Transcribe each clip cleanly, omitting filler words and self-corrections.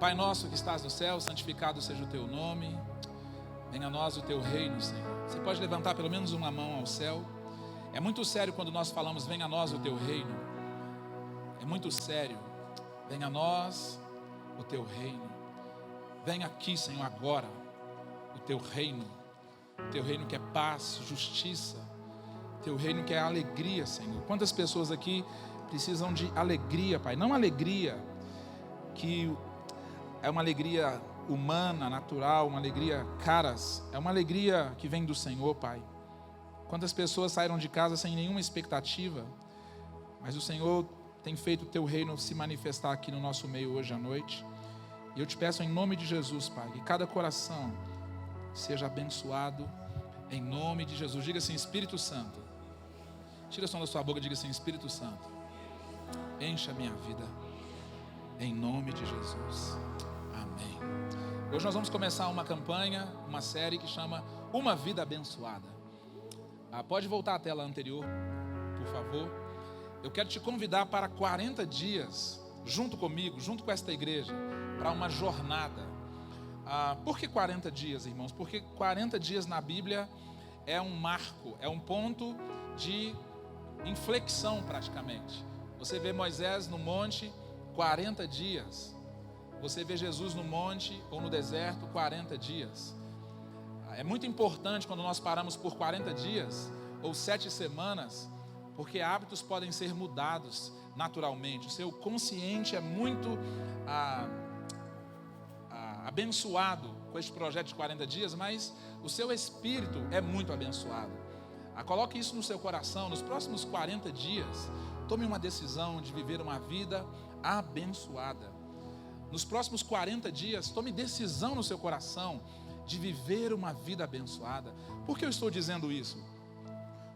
Pai nosso que estás no céu, santificado seja o teu nome. Venha a nós o teu reino, Senhor. Você pode levantar pelo menos uma mão ao céu. É muito sério quando nós falamos, venha a nós o teu reino. É muito sério. Venha a nós o teu reino. Venha aqui, Senhor, agora o teu reino. O teu reino que é paz, justiça. O teu reino que é alegria, Senhor. Quantas pessoas aqui precisam de alegria, Pai? Não alegria que é uma alegria humana, natural, uma alegria caras. É uma alegria que vem do Senhor, Pai. Quantas pessoas saíram de casa sem nenhuma expectativa, mas o Senhor tem feito o teu reino se manifestar aqui no nosso meio hoje à noite. E eu te peço em nome de Jesus, Pai, que cada coração seja abençoado em nome de Jesus. Diga assim, Espírito Santo. Tira o som da sua boca e diga assim, Espírito Santo, encha a minha vida em nome de Jesus. Amém. Hoje nós vamos começar uma campanha, uma série que chama Uma Vida Abençoada. Pode voltar à tela anterior, por favor. Eu quero te convidar para 40 dias, junto comigo, junto com esta igreja, para uma jornada. Por que 40 dias, irmãos? Porque 40 dias na Bíblia é um marco, é um ponto de inflexão praticamente. Você vê Moisés no monte, 40 dias. Você vê Jesus no monte ou no deserto, 40 dias. É muito importante quando nós paramos por 40 dias ou 7 semanas, porque hábitos podem ser mudados naturalmente. O seu consciente é muito abençoado com este projeto de 40 dias, mas o seu espírito é muito abençoado. Coloque isso no seu coração. Nos próximos 40 dias, tome uma decisão de viver uma vida abençoada. Nos próximos 40 dias, tome decisão no seu coração de viver uma vida abençoada. Por que eu estou dizendo isso?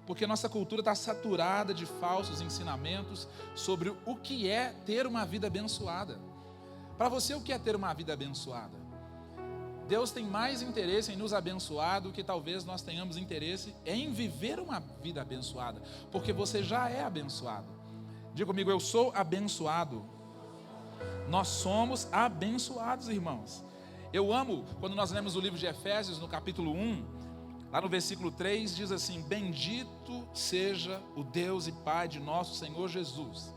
Porque nossa cultura está saturada de falsos ensinamentos sobre o que é ter uma vida abençoada. Para você, o que é ter uma vida abençoada? Deus tem mais interesse em nos abençoar do que talvez nós tenhamos interesse em viver uma vida abençoada, porque você já é abençoado. Diga comigo, eu sou abençoado. Nós somos abençoados, irmãos. Eu amo quando nós lemos o livro de Efésios, no capítulo 1, lá no versículo 3, diz assim: bendito seja o Deus e Pai de nosso Senhor Jesus,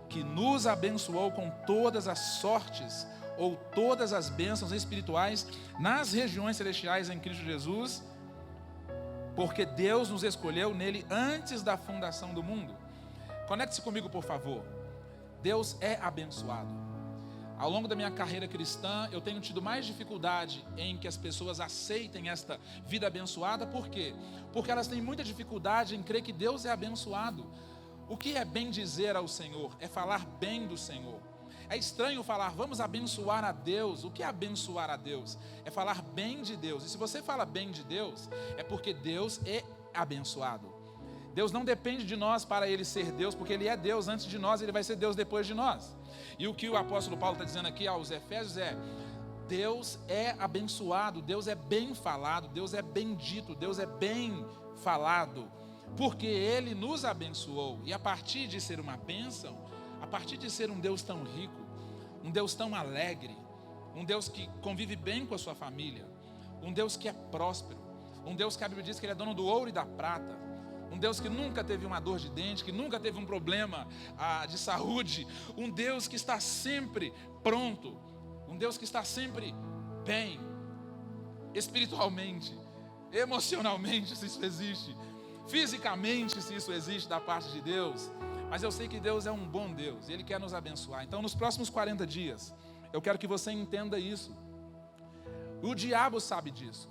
que nos abençoou com todas as sortes, ou todas as bênçãos espirituais nas regiões celestiais em Cristo Jesus, porque Deus nos escolheu nele antes da fundação do mundo. Conecte-se comigo, por favor. Deus é abençoado. Ao longo da minha carreira cristã, eu tenho tido mais dificuldade em que as pessoas aceitem esta vida abençoada. Por quê? Porque elas têm muita dificuldade em crer que Deus é abençoado. O que é bem dizer ao Senhor? É falar bem do Senhor. É estranho falar, vamos abençoar a Deus. O que é abençoar a Deus? É falar bem de Deus. E se você fala bem de Deus, é porque Deus é abençoado. Deus não depende de nós para Ele ser Deus, porque Ele é Deus antes de nós, Ele vai ser Deus depois de nós. E o que o apóstolo Paulo está dizendo aqui aos Efésios é: Deus é abençoado, Deus é bem falado, Deus é bendito, Deus é bem falado, porque Ele nos abençoou. E a partir de ser uma bênção, a partir de ser um Deus tão rico, um Deus tão alegre, um Deus que convive bem com a sua família, um Deus que é próspero, um Deus que a Bíblia diz que Ele é dono do ouro e da prata, um Deus que nunca teve uma dor de dente, que nunca teve um problema de saúde, um Deus que está sempre pronto, um Deus que está sempre bem, espiritualmente, emocionalmente, se isso existe, fisicamente, se isso existe da parte de Deus. Mas eu sei que Deus é um bom Deus, e Ele quer nos abençoar. Então nos próximos 40 dias, eu quero que você entenda isso. O diabo sabe disso.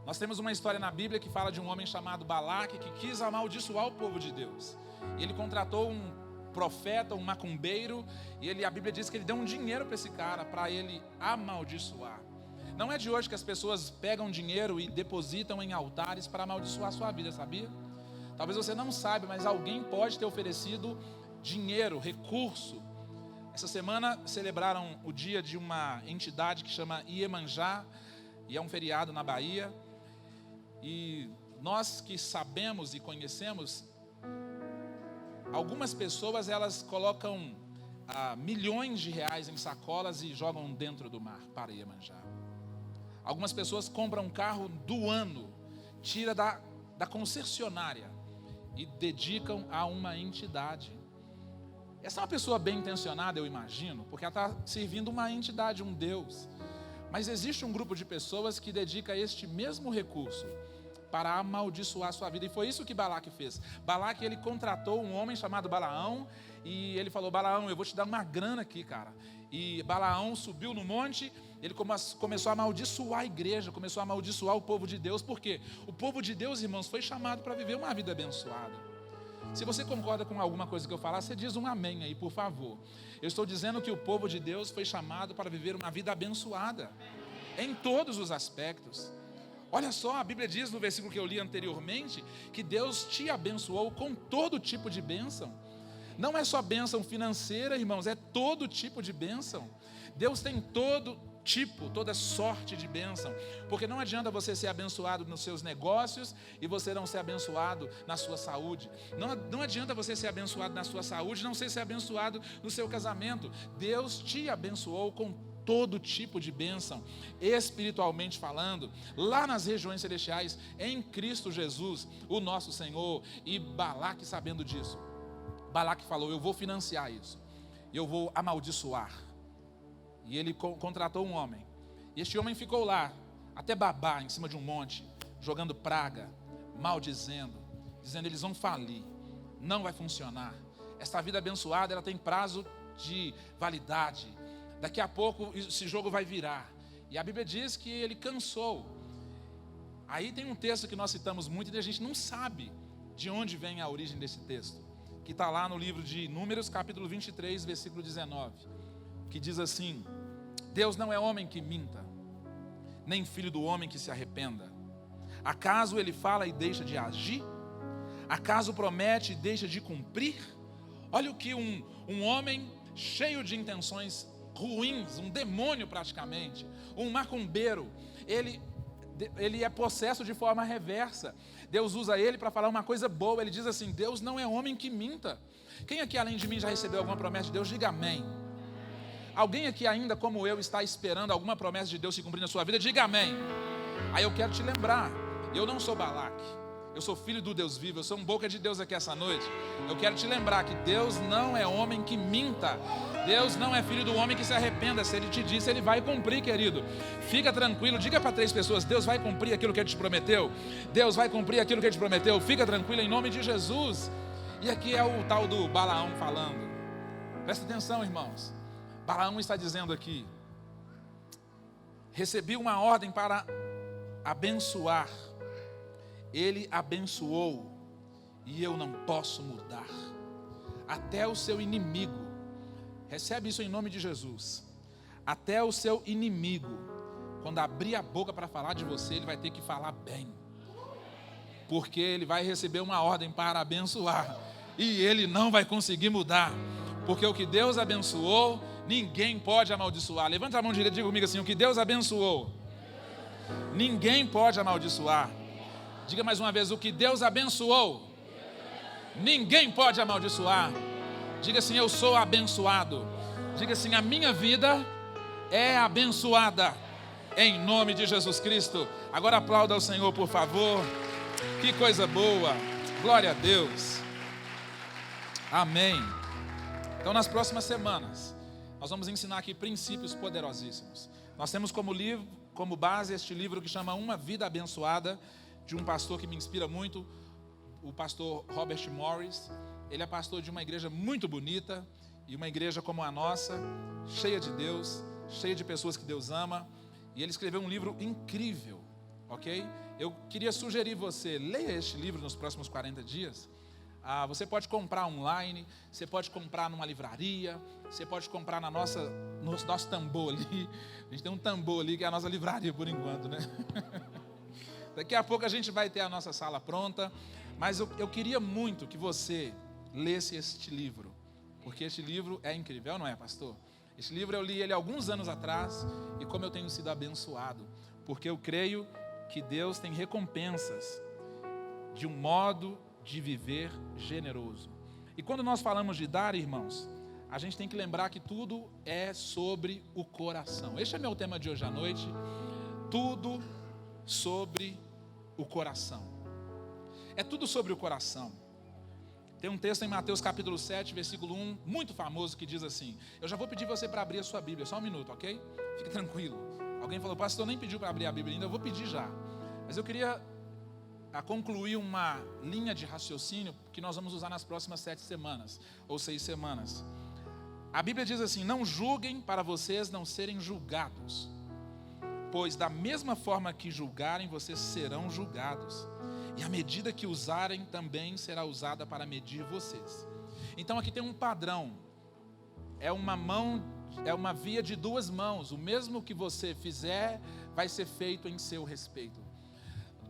Nós temos uma história na Bíblia que fala de um homem chamado Balaque, que quis amaldiçoar o povo de Deus. Ele contratou um profeta, um macumbeiro, e a Bíblia diz que ele deu um dinheiro para esse cara, para ele amaldiçoar. Não é de hoje que as pessoas pegam dinheiro e depositam em altares para amaldiçoar a sua vida, sabia? Talvez você não saiba, mas alguém pode ter oferecido dinheiro, recurso. Essa semana celebraram o dia de uma entidade que chama Iemanjá, e é um feriado na Bahia. E nós que sabemos e conhecemos, algumas pessoas elas colocam milhões de reais em sacolas e jogam dentro do mar para Iemanjá. Algumas pessoas compram um carro do ano, tira da concessionária e dedicam a uma entidade. Essa é uma pessoa bem intencionada, eu imagino, porque ela está servindo uma entidade, um Deus. Mas existe um grupo de pessoas que dedica este mesmo recurso para amaldiçoar a sua vida. E foi isso que Balaque fez. Balaque, ele contratou um homem chamado Balaão, e ele falou: Balaão, eu vou te dar uma grana aqui, cara. E Balaão subiu no monte, ele começou a amaldiçoar a igreja, começou a amaldiçoar o povo de Deus. Por quê? O povo de Deus, irmãos, foi chamado para viver uma vida abençoada. Se você concorda com alguma coisa que eu falar, você diz um amém aí, por favor. Eu estou dizendo que o povo de Deus foi chamado para viver uma vida abençoada, em todos os aspectos. Olha só, a Bíblia diz no versículo que eu li anteriormente, que Deus te abençoou com todo tipo de bênção. Não é só bênção financeira, irmãos, é todo tipo de bênção. Deus tem toda sorte de bênção. Porque não adianta você ser abençoado nos seus negócios e você não ser abençoado na sua saúde. Não adianta você ser abençoado na sua saúde e não ser abençoado no seu casamento. Deus te abençoou com todo tipo de bênção, espiritualmente falando, lá nas regiões celestiais, em Cristo Jesus, o nosso Senhor. E Balaque, sabendo disso, Balaque falou: eu vou financiar isso, eu vou amaldiçoar. E ele contratou um homem, e este homem ficou lá, até babar em cima de um monte, jogando praga, maldizendo, dizendo: eles vão falir, não vai funcionar, esta vida abençoada, ela tem prazo de validade, daqui a pouco esse jogo vai virar. E a Bíblia diz que ele cansou. Aí tem um texto que nós citamos muito e a gente não sabe de onde vem a origem desse texto, que está lá no livro de Números, capítulo 23, versículo 19, que diz assim: Deus não é homem que minta, nem filho do homem que se arrependa. Acaso ele fala e deixa de agir? Acaso promete e deixa de cumprir? Olha o que um homem cheio de intenções ruins, um demônio praticamente, um macumbeiro, ele é possesso de forma reversa. Deus usa ele para falar uma coisa boa. Ele diz assim: Deus não é homem que minta. Quem aqui além de mim já recebeu alguma promessa de Deus? Diga amém. Alguém aqui ainda como eu está esperando alguma promessa de Deus se cumprir na sua vida? Diga amém. Aí eu quero te lembrar, eu não sou Balaque, eu sou filho do Deus vivo, eu sou um boca de Deus aqui essa noite. Eu quero te lembrar que Deus não é homem que minta, Deus não é filho do homem que se arrependa. Se Ele te disse, Ele vai cumprir, querido. Fica tranquilo, diga para 3 pessoas: Deus vai cumprir aquilo que Ele te prometeu. Deus vai cumprir aquilo que Ele te prometeu. Fica tranquilo em nome de Jesus. E aqui é o tal do Balaão falando. Presta atenção, irmãos. Balaão está dizendo aqui: recebi uma ordem para abençoar. Ele abençoou e eu não posso mudar. Até o seu inimigo, recebe isso em nome de Jesus. Até o seu inimigo, quando abrir a boca para falar de você, ele vai ter que falar bem, porque ele vai receber uma ordem para abençoar e ele não vai conseguir mudar, porque o que Deus abençoou, ninguém pode amaldiçoar. Levanta a mão direita e diga comigo assim: o que Deus abençoou, ninguém pode amaldiçoar. Diga mais uma vez: o que Deus abençoou, ninguém pode amaldiçoar. Diga assim: eu sou abençoado. Diga assim: a minha vida é abençoada, em nome de Jesus Cristo. Agora aplauda ao Senhor, por favor. Que coisa boa, glória a Deus. Amém. Então nas próximas semanas nós vamos ensinar aqui princípios poderosíssimos. Nós temos como base este livro que chama Uma Vida Abençoada, de um pastor que me inspira muito, o pastor Robert Morris. Ele é pastor de uma igreja muito bonita, e uma igreja como a nossa, cheia de Deus, cheia de pessoas que Deus ama, e ele escreveu um livro incrível, ok? Eu queria sugerir você, leia este livro nos próximos 40 dias. Você pode comprar online, você pode comprar numa livraria, você pode comprar no nosso tambor ali. A gente tem um tambor ali que é a nossa livraria por enquanto, né? Daqui a pouco a gente vai ter a nossa sala pronta, mas eu queria muito que você lesse este livro, porque este livro é incrível, não é, pastor? Este livro eu li ele alguns anos atrás, e como eu tenho sido abençoado, porque eu creio que Deus tem recompensas de um modo de viver generoso. E quando nós falamos de dar, irmãos, a gente tem que lembrar que tudo é sobre o coração. Este é meu tema de hoje à noite. Tudo sobre o coração. É tudo sobre o coração. Tem um texto em Mateus capítulo 7, versículo 1, muito famoso, que diz assim. Eu já vou pedir você para abrir a sua Bíblia, só um minuto, ok? Fique tranquilo. Alguém falou, pastor, nem pediu para abrir a Bíblia ainda, eu vou pedir já. Mas eu queria concluir uma linha de raciocínio que nós vamos usar nas próximas 7 semanas, ou 6 semanas. A Bíblia diz assim, não julguem para vocês não serem julgados, pois da mesma forma que julgarem, vocês serão julgados. E a medida que usarem também será usada para medir vocês. Então aqui tem um padrão. É uma via de duas mãos. O mesmo que você fizer vai ser feito em seu respeito.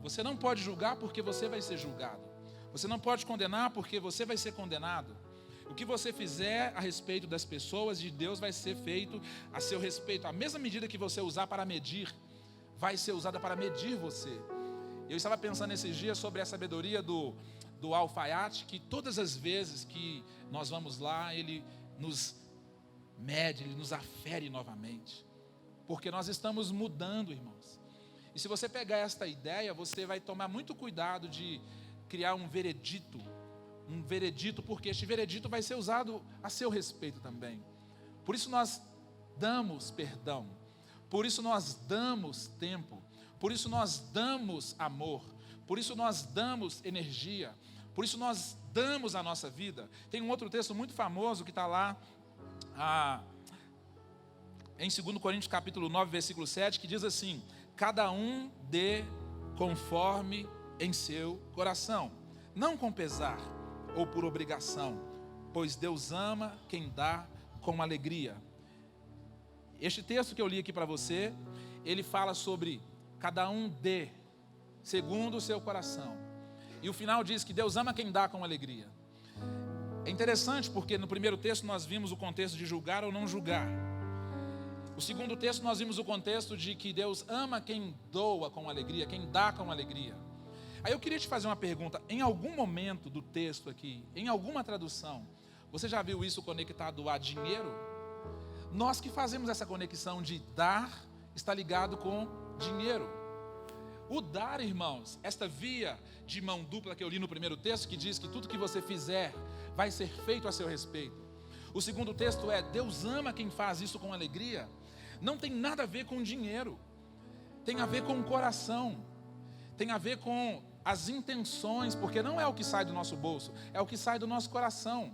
Você não pode julgar porque você vai ser julgado. Você não pode condenar porque você vai ser condenado. O que você fizer a respeito das pessoas de Deus vai ser feito a seu respeito. A mesma medida que você usar para medir, vai ser usada para medir você. Eu estava pensando esses dias sobre a sabedoria do alfaiate, que todas as vezes que nós vamos lá, ele nos mede, ele nos afere novamente. Porque nós estamos mudando, irmãos. E se você pegar esta ideia, você vai tomar muito cuidado de criar um veredito, porque este veredito vai ser usado a seu respeito também. Por isso nós damos perdão, por isso nós damos tempo, por isso nós damos amor, por isso nós damos energia, por isso nós damos a nossa vida. Tem um outro texto muito famoso que está lá em 2 Coríntios capítulo 9, versículo 7, que diz assim, cada um dê conforme em seu coração, não com pesar ou por obrigação, pois Deus ama quem dá com alegria. Este texto que eu li aqui para você, ele fala sobre cada um dê segundo o seu coração. E o final diz que Deus ama quem dá com alegria. É interessante porque no primeiro texto nós vimos o contexto de julgar ou não julgar. O segundo texto nós vimos o contexto de que Deus ama quem doa com alegria, quem dá com alegria. Aí eu queria te fazer uma pergunta, em algum momento do texto aqui, em alguma tradução, você já viu isso conectado a dinheiro? Nós que fazemos essa conexão de dar, está ligado com dinheiro. O dar, irmãos, esta via de mão dupla que eu li no primeiro texto, que diz que tudo que você fizer vai ser feito a seu respeito. O segundo texto é, Deus ama quem faz isso com alegria. Não tem nada a ver com dinheiro, tem a ver com o coração, tem a ver com as intenções, porque não é o que sai do nosso bolso, é o que sai do nosso coração.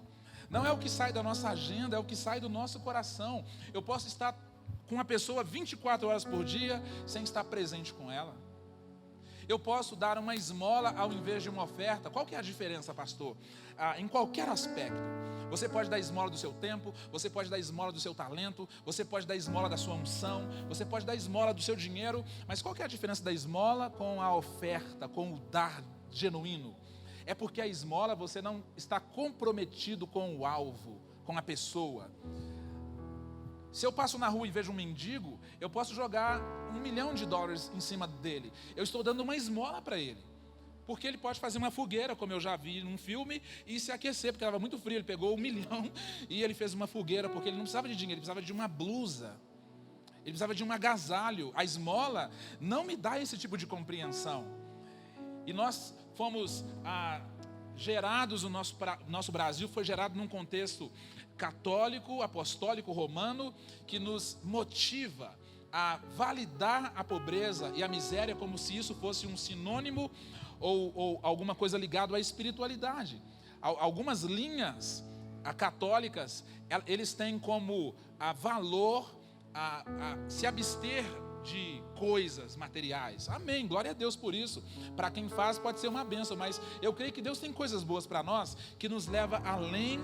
Não é o que sai da nossa agenda, é o que sai do nosso coração. Eu posso estar com uma pessoa 24 horas por dia sem estar presente com ela. Eu posso dar uma esmola ao invés de uma oferta. Qual que é a diferença, pastor? Em qualquer aspecto. Você pode dar esmola do seu tempo, você pode dar esmola do seu talento, você pode dar esmola da sua unção, você pode dar esmola do seu dinheiro, mas qual que é a diferença da esmola com a oferta, com o dar genuíno? É porque a esmola você não está comprometido com o alvo, com a pessoa. Se eu passo na rua e vejo um mendigo, eu posso jogar $1 milhão em cima dele. Eu estou dando uma esmola para ele. Porque ele pode fazer uma fogueira, como eu já vi num filme, e se aquecer, porque estava muito frio. Ele pegou $1 milhão e ele fez uma fogueira, porque ele não precisava de dinheiro, ele precisava de uma blusa. Ele precisava de um agasalho. A esmola não me dá esse tipo de compreensão. E nós fomos gerados, o nosso Brasil foi gerado num contexto católico, apostólico, romano, que nos motiva a validar a pobreza e a miséria como se isso fosse um sinônimo ou alguma coisa ligada à espiritualidade. Algumas linhas católicas, eles têm como valor se abster de coisas materiais. Amém, glória a Deus por isso. Para quem faz pode ser uma bênção, mas eu creio que Deus tem coisas boas para nós que nos leva além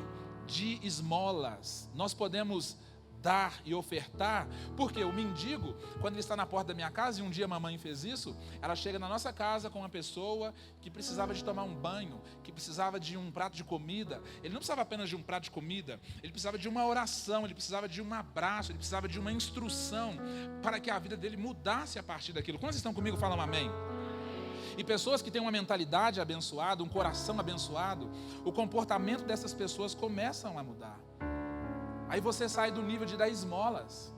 de esmolas. Nós podemos dar e ofertar, porque o mendigo, quando ele está na porta da minha casa, e um dia a mamãe fez isso, ela chega na nossa casa com uma pessoa que precisava de tomar um banho, que precisava de um prato de comida. Ele não precisava apenas de um prato de comida, ele precisava de uma oração, ele precisava de um abraço, ele precisava de uma instrução, para que a vida dele mudasse a partir daquilo. Quantos estão comigo? Falam amém. E pessoas que têm uma mentalidade abençoada, um coração abençoado, o comportamento dessas pessoas começam a mudar. Aí você sai do nível de dar esmolas.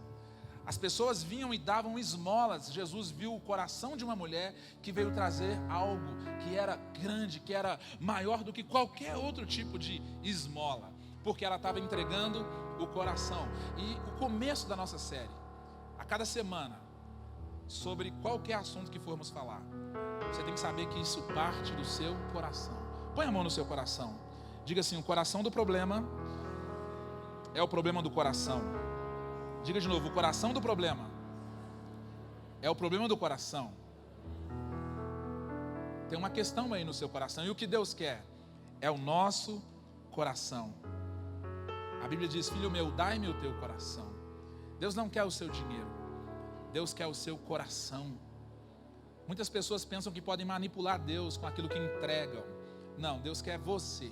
As pessoas vinham e davam esmolas. Jesus viu o coração de uma mulher que veio trazer algo que era grande, que era maior do que qualquer outro tipo de esmola, porque ela estava entregando o coração. E o começo da nossa série, a cada semana, sobre qualquer assunto que formos falar, você tem que saber que isso parte do seu coração. Põe a mão no seu coração. Diga assim: o coração do problema é o problema do coração. Diga de novo: o coração do problema é o problema do coração. Tem uma questão aí no seu coração. E o que Deus quer é o nosso coração. A Bíblia diz: filho meu, dai-me o teu coração. Deus não quer o seu dinheiro, Deus quer o seu coração. Muitas pessoas pensam que podem manipular Deus com aquilo que entregam. Não, Deus quer você.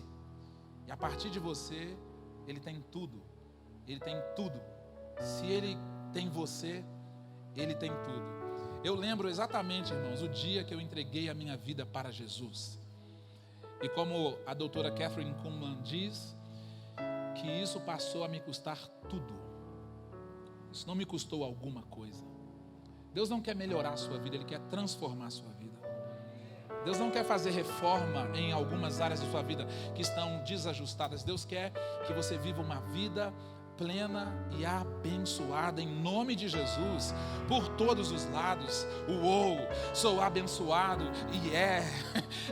E a partir de você, Ele tem tudo. Ele tem tudo. Se Ele tem você, Ele tem tudo. Eu lembro exatamente, irmãos, o dia que eu entreguei a minha vida para Jesus. E como a doutora Catherine Kuhlman diz, que isso passou a me custar tudo. Isso não me custou alguma coisa. Deus não quer melhorar a sua vida, Ele quer transformar a sua vida. Deus não quer fazer reforma em algumas áreas da sua vida que estão desajustadas. Deus quer que você viva uma vida plena e abençoada em nome de Jesus, por todos os lados. Uou, sou abençoado e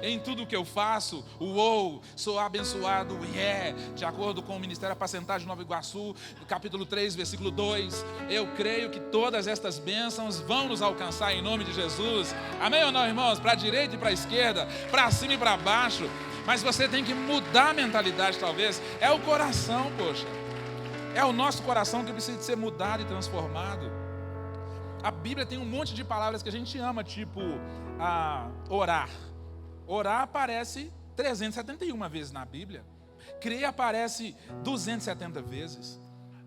em tudo que eu faço. Uou, sou abençoado e de acordo com o Ministério Apacentagem de Nova Iguaçu, capítulo 3, versículo 2, eu creio que todas estas bênçãos vão nos alcançar em nome de Jesus. Amém ou não, irmãos? Para a direita e para a esquerda, para cima e para baixo. Mas você tem que mudar a mentalidade, talvez. É o coração, poxa. É o nosso coração que precisa de ser mudado e transformado. A Bíblia tem um monte de palavras que a gente ama, tipo orar. Orar aparece 371 vezes na Bíblia. Crer aparece 270 vezes.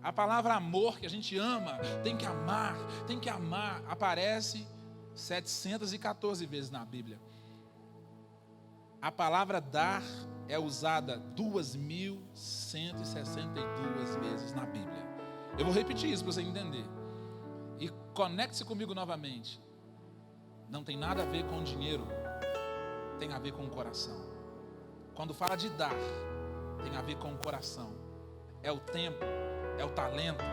A palavra amor, que a gente ama, tem que amar, aparece 714 vezes na Bíblia. A palavra dar é usada 2.162 vezes na Bíblia. Eu vou repetir isso para você entender. E conecte-se comigo novamente. Não tem nada a ver com dinheiro, tem a ver com o coração. Quando fala de dar, tem a ver com o coração. É o tempo, é o talento,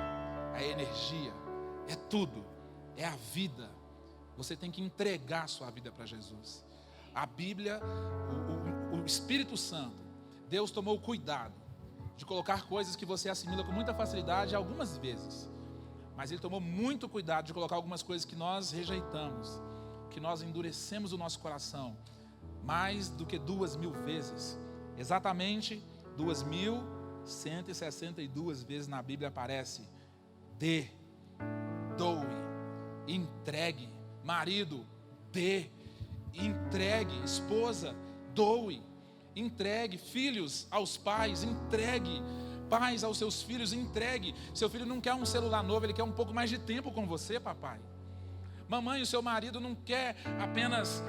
é a energia, é tudo, é a vida. Você tem que entregar a sua vida para Jesus. A Bíblia, o Espírito Santo, Deus tomou o cuidado de colocar coisas que você assimila com muita facilidade algumas vezes. Mas Ele tomou muito cuidado de colocar algumas coisas que nós rejeitamos, que nós endurecemos o nosso coração mais do que 2.000 vezes. Exatamente 2.162 vezes na Bíblia aparece: dê, doe, entregue. Marido, dê, entregue. Esposa, doe, entregue. Filhos aos pais, entregue. Pais aos seus filhos, entregue. Seu filho não quer um celular novo, ele quer um pouco mais de tempo com você, papai. Mamãe, o seu marido não quer apenas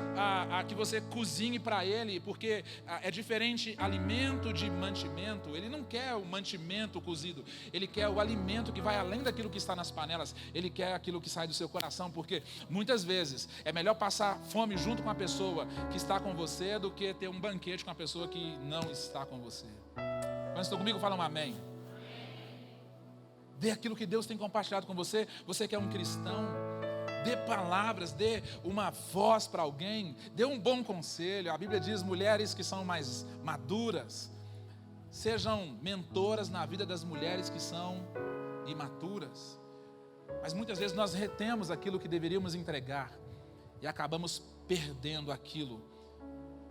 que você cozinhe para ele, porque é diferente alimento de mantimento. Ele não quer o mantimento cozido, ele quer o alimento que vai além daquilo que está nas panelas. Ele quer aquilo que sai do seu coração, porque muitas vezes é melhor passar fome junto com a pessoa que está com você do que ter um banquete com a pessoa que não está com você. Quando estão comigo, falam amém. Dê aquilo que Deus tem compartilhado com você. Você que é um cristão, dê palavras, dê uma voz para alguém, dê um bom conselho. A Bíblia diz: mulheres que são mais maduras, sejam mentoras na vida das mulheres que são imaturas. Mas muitas vezes nós retemos aquilo que deveríamos entregar e acabamos perdendo aquilo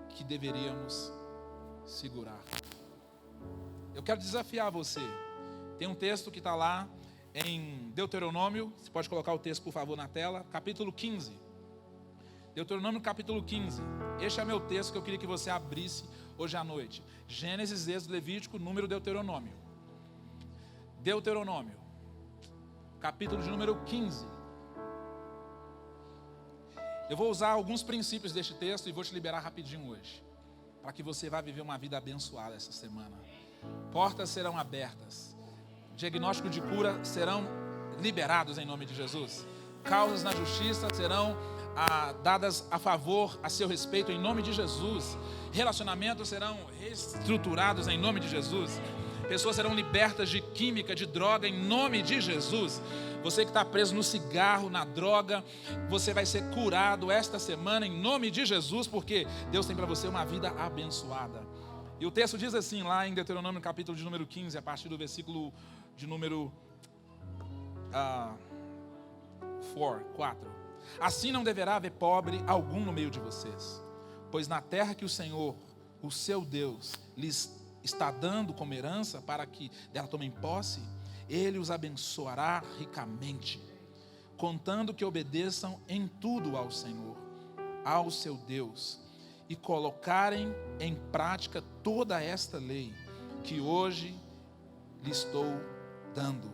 que deveríamos segurar. Eu quero desafiar você. Tem um texto que está lá em Deuteronômio, você pode colocar o texto por favor na tela, capítulo 15. Deuteronômio capítulo 15. Este é meu texto que eu queria que você abrisse hoje à noite. Gênesis, Êxodo, Levítico, Número, Deuteronômio. Deuteronômio, capítulo de número 15. Eu vou usar alguns princípios deste texto e vou te liberar rapidinho hoje, para que você vá viver uma vida abençoada essa semana. Portas serão abertas, diagnóstico de cura serão liberados em nome de Jesus. Causas na justiça serão dadas a favor, a seu respeito, em nome de Jesus. Relacionamentos serão reestruturados em nome de Jesus. Pessoas serão libertas de química, de droga, em nome de Jesus. Você que está preso no cigarro, na droga, você vai ser curado esta semana em nome de Jesus, porque Deus tem para você uma vida abençoada. E o texto diz assim, lá em Deuteronômio, capítulo de número 15, a partir do versículo de número 4. Assim não deverá haver pobre algum no meio de vocês, pois na terra que o Senhor, o seu Deus, lhes está dando como herança para que dela tomem posse, Ele os abençoará ricamente, contando que obedeçam em tudo ao Senhor, ao seu Deus, e colocarem em prática toda esta lei que hoje lhe estou dando.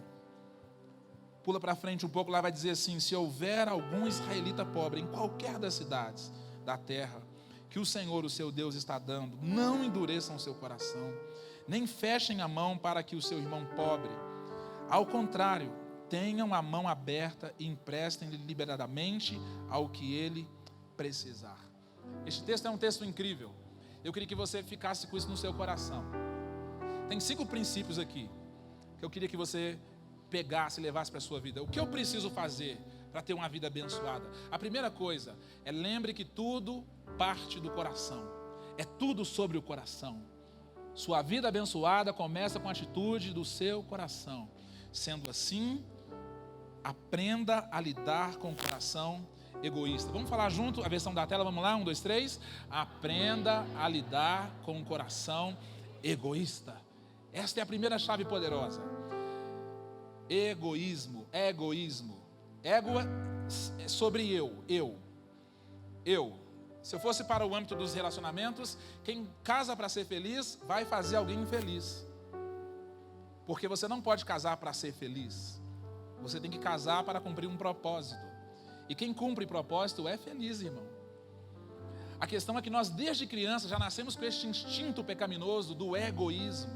Pula para frente um pouco, lá vai dizer assim: se houver algum israelita pobre em qualquer das cidades da terra que o Senhor, o seu Deus, está dando, não endureçam o seu coração, nem fechem a mão para que o seu irmão pobre. Ao contrário, tenham a mão aberta e emprestem-lhe liberadamente ao que ele precisar. Este texto é um texto incrível. Eu queria que você ficasse com isso no seu coração. Tem 5 princípios aqui que eu queria que você pegasse e levasse para a sua vida. O que eu preciso fazer para ter uma vida abençoada? A primeira coisa é: lembre que tudo parte do coração. É tudo sobre o coração. Sua vida abençoada começa com a atitude do seu coração. Sendo assim, aprenda a lidar com o coração egoísta. Vamos falar junto a versão da tela, vamos lá, 1, 2, 3. Aprenda a lidar com o coração egoísta. Esta é a primeira chave poderosa. Egoísmo. Ego é sobre eu. Se eu fosse para o âmbito dos relacionamentos, quem casa para ser feliz vai fazer alguém infeliz. Porque você não pode casar para ser feliz. Você tem que casar para cumprir um propósito. E quem cumpre propósito é feliz, irmão. A questão é que nós desde criança já nascemos com este instinto pecaminoso do egoísmo,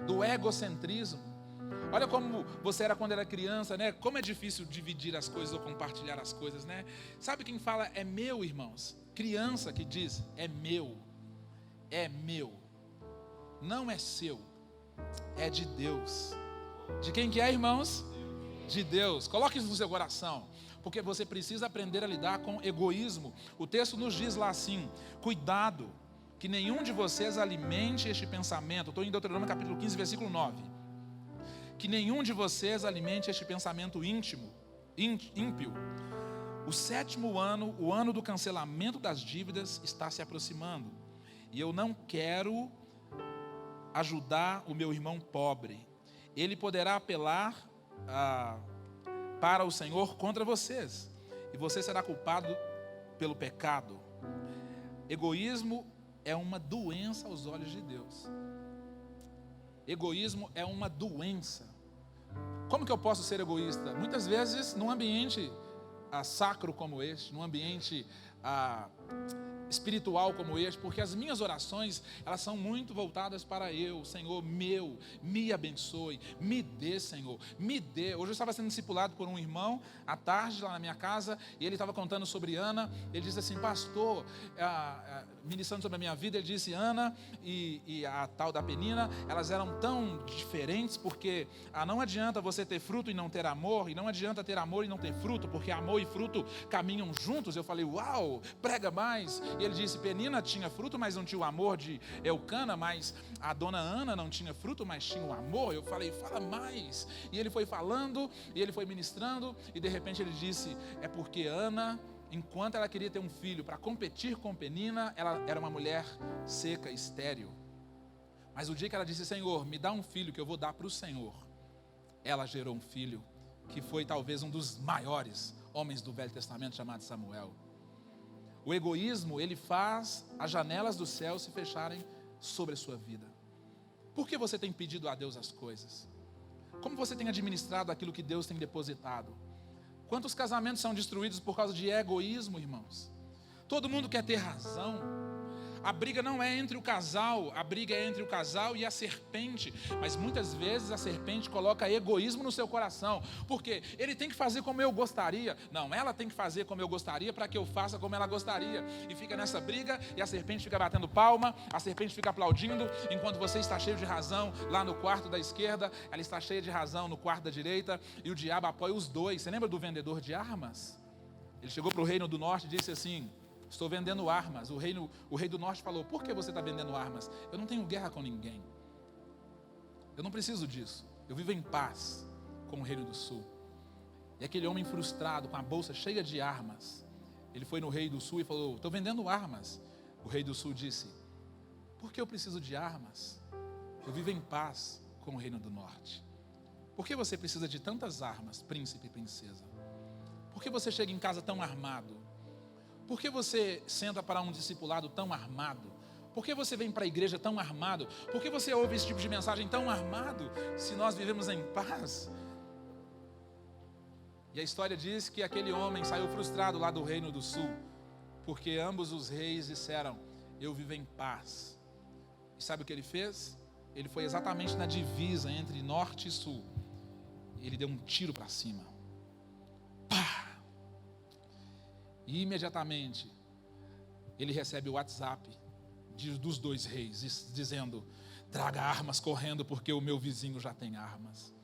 do egocentrismo. Olha como você era quando era criança, né? Como é difícil dividir as coisas ou compartilhar as coisas, né? Sabe quem fala é meu, irmãos? Criança que diz é meu. Não é seu, é de Deus. De quem que é, irmãos? De Deus. Coloque isso no seu coração, porque você precisa aprender a lidar com egoísmo. O texto nos diz lá assim: cuidado, que nenhum de vocês alimente este pensamento. Estou em Deuteronômio capítulo 15, versículo 9. Que nenhum de vocês alimente este pensamento ímpio. O 7º ano, o ano do cancelamento das dívidas, está se aproximando. E eu não quero ajudar o meu irmão pobre. Ele poderá apelar para o Senhor contra vocês, e você será culpado pelo pecado. Egoísmo é uma doença aos olhos de Deus. Egoísmo é uma doença. Como que eu posso ser egoísta? Muitas vezes num ambiente sacro como este, num ambiente espiritual como este, porque as minhas orações, elas são muito voltadas para eu. Senhor meu, me abençoe, me dê, Senhor, me dê. Hoje eu estava sendo discipulado por um irmão à tarde lá na minha casa, e ele estava contando sobre Ana. Ele disse assim: pastor, ministrando sobre a minha vida, ele disse: Ana e a tal da Penina, elas eram tão diferentes, porque não adianta você ter fruto e não ter amor, e não adianta ter amor e não ter fruto, porque amor e fruto caminham juntos. Eu falei: uau, prega mais. E ele disse: Penina tinha fruto, mas não tinha o amor de Eucana, mas a dona Ana não tinha fruto, mas tinha o amor. Eu falei: fala mais. E ele foi falando, e ele foi ministrando, e de repente ele disse: é porque Ana, enquanto ela queria ter um filho para competir com Penina, ela era uma mulher seca, estéril. Mas o dia que ela disse: Senhor, me dá um filho que eu vou dar para o Senhor, ela gerou um filho que foi talvez um dos maiores homens do Velho Testamento, chamado Samuel. O egoísmo, ele faz as janelas do céu se fecharem sobre a sua vida. Por que você tem pedido a Deus as coisas? Como você tem administrado aquilo que Deus tem depositado? Quantos casamentos são destruídos por causa de egoísmo, irmãos? Todo mundo quer ter razão. A briga não é entre o casal, a briga é entre o casal e a serpente. Mas muitas vezes a serpente coloca egoísmo no seu coração. Por quê? Ele tem que fazer como eu gostaria. Não, ela tem que fazer como eu gostaria para que eu faça como ela gostaria. E fica nessa briga e a serpente fica batendo palma, a serpente fica aplaudindo, enquanto você está cheio de razão lá no quarto da esquerda, ela está cheia de razão no quarto da direita, e o diabo apoia os dois. Você lembra do vendedor de armas? Ele chegou para o reino do norte e disse assim: estou vendendo armas. O rei do norte falou: por que você está vendendo armas? Eu não tenho guerra com ninguém. Eu não preciso disso. Eu vivo em paz com o reino do sul. E aquele homem frustrado, com a bolsa cheia de armas, ele foi no rei do sul e falou: estou vendendo armas. O rei do sul disse: por que eu preciso de armas? Eu vivo em paz com o reino do norte. Por que você precisa de tantas armas, príncipe e princesa? Por que você chega em casa tão armado? Por que você senta para um discipulado tão armado? Por que você vem para a igreja tão armado? Por que você ouve esse tipo de mensagem tão armado, se nós vivemos em paz? E a história diz que aquele homem saiu frustrado lá do reino do sul, porque ambos os reis disseram: eu vivo em paz. E sabe o que ele fez? Ele foi exatamente na divisa entre norte e sul. Ele deu um tiro para cima. Pá! E imediatamente ele recebe o WhatsApp dos dois reis, dizendo: traga armas correndo, porque o meu vizinho já tem armas.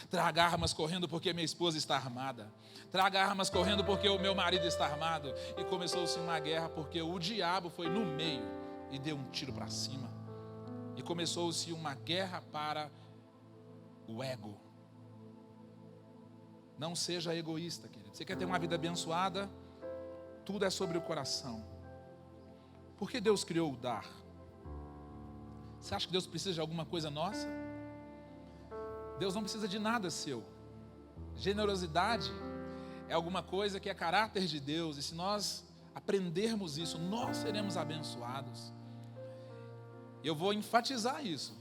Traga armas correndo, porque minha esposa está armada. Traga armas correndo, porque o meu marido está armado. E começou-se uma guerra, porque o diabo foi no meio e deu um tiro para cima. E começou-se uma guerra para o ego. Não seja egoísta, querido. Você quer ter uma vida abençoada? Tudo é sobre o coração. Por que Deus criou o dar? Você acha que Deus precisa de alguma coisa nossa? Deus não precisa de nada seu. Generosidade é alguma coisa que é caráter de Deus. E se nós aprendermos isso, nós seremos abençoados. Eu vou enfatizar isso.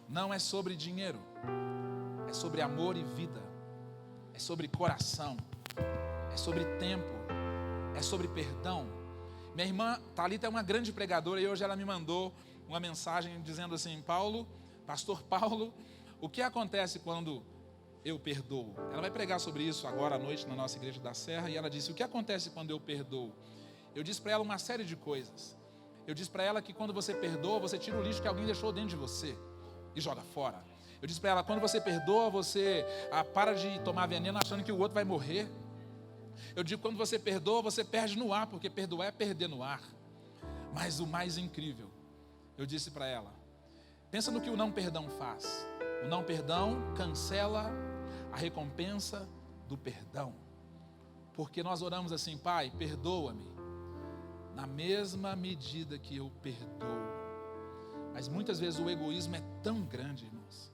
Não é sobre dinheiro. É sobre amor e vida. É sobre coração. É sobre tempo. É sobre perdão. Minha irmã Thalita é uma grande pregadora e hoje ela me mandou uma mensagem dizendo assim: Paulo, pastor Paulo, o que acontece quando eu perdoo? Ela vai pregar sobre isso agora à noite na nossa igreja da Serra, e ela disse: o que acontece quando eu perdoo? Eu disse para ela uma série de coisas. Eu disse para ela que quando você perdoa, você tira o lixo que alguém deixou dentro de você e joga fora. Eu disse para ela: quando você perdoa, você para de tomar veneno achando que o outro vai morrer. Eu digo: quando você perdoa, você perde no ar, porque perdoar é perder no ar. Mas o mais incrível, eu disse para ela: pensa no que o não perdão faz. O não perdão cancela a recompensa do perdão. Porque nós oramos assim: Pai, perdoa-me na mesma medida que eu perdoo. Mas muitas vezes o egoísmo é tão grande, irmãos.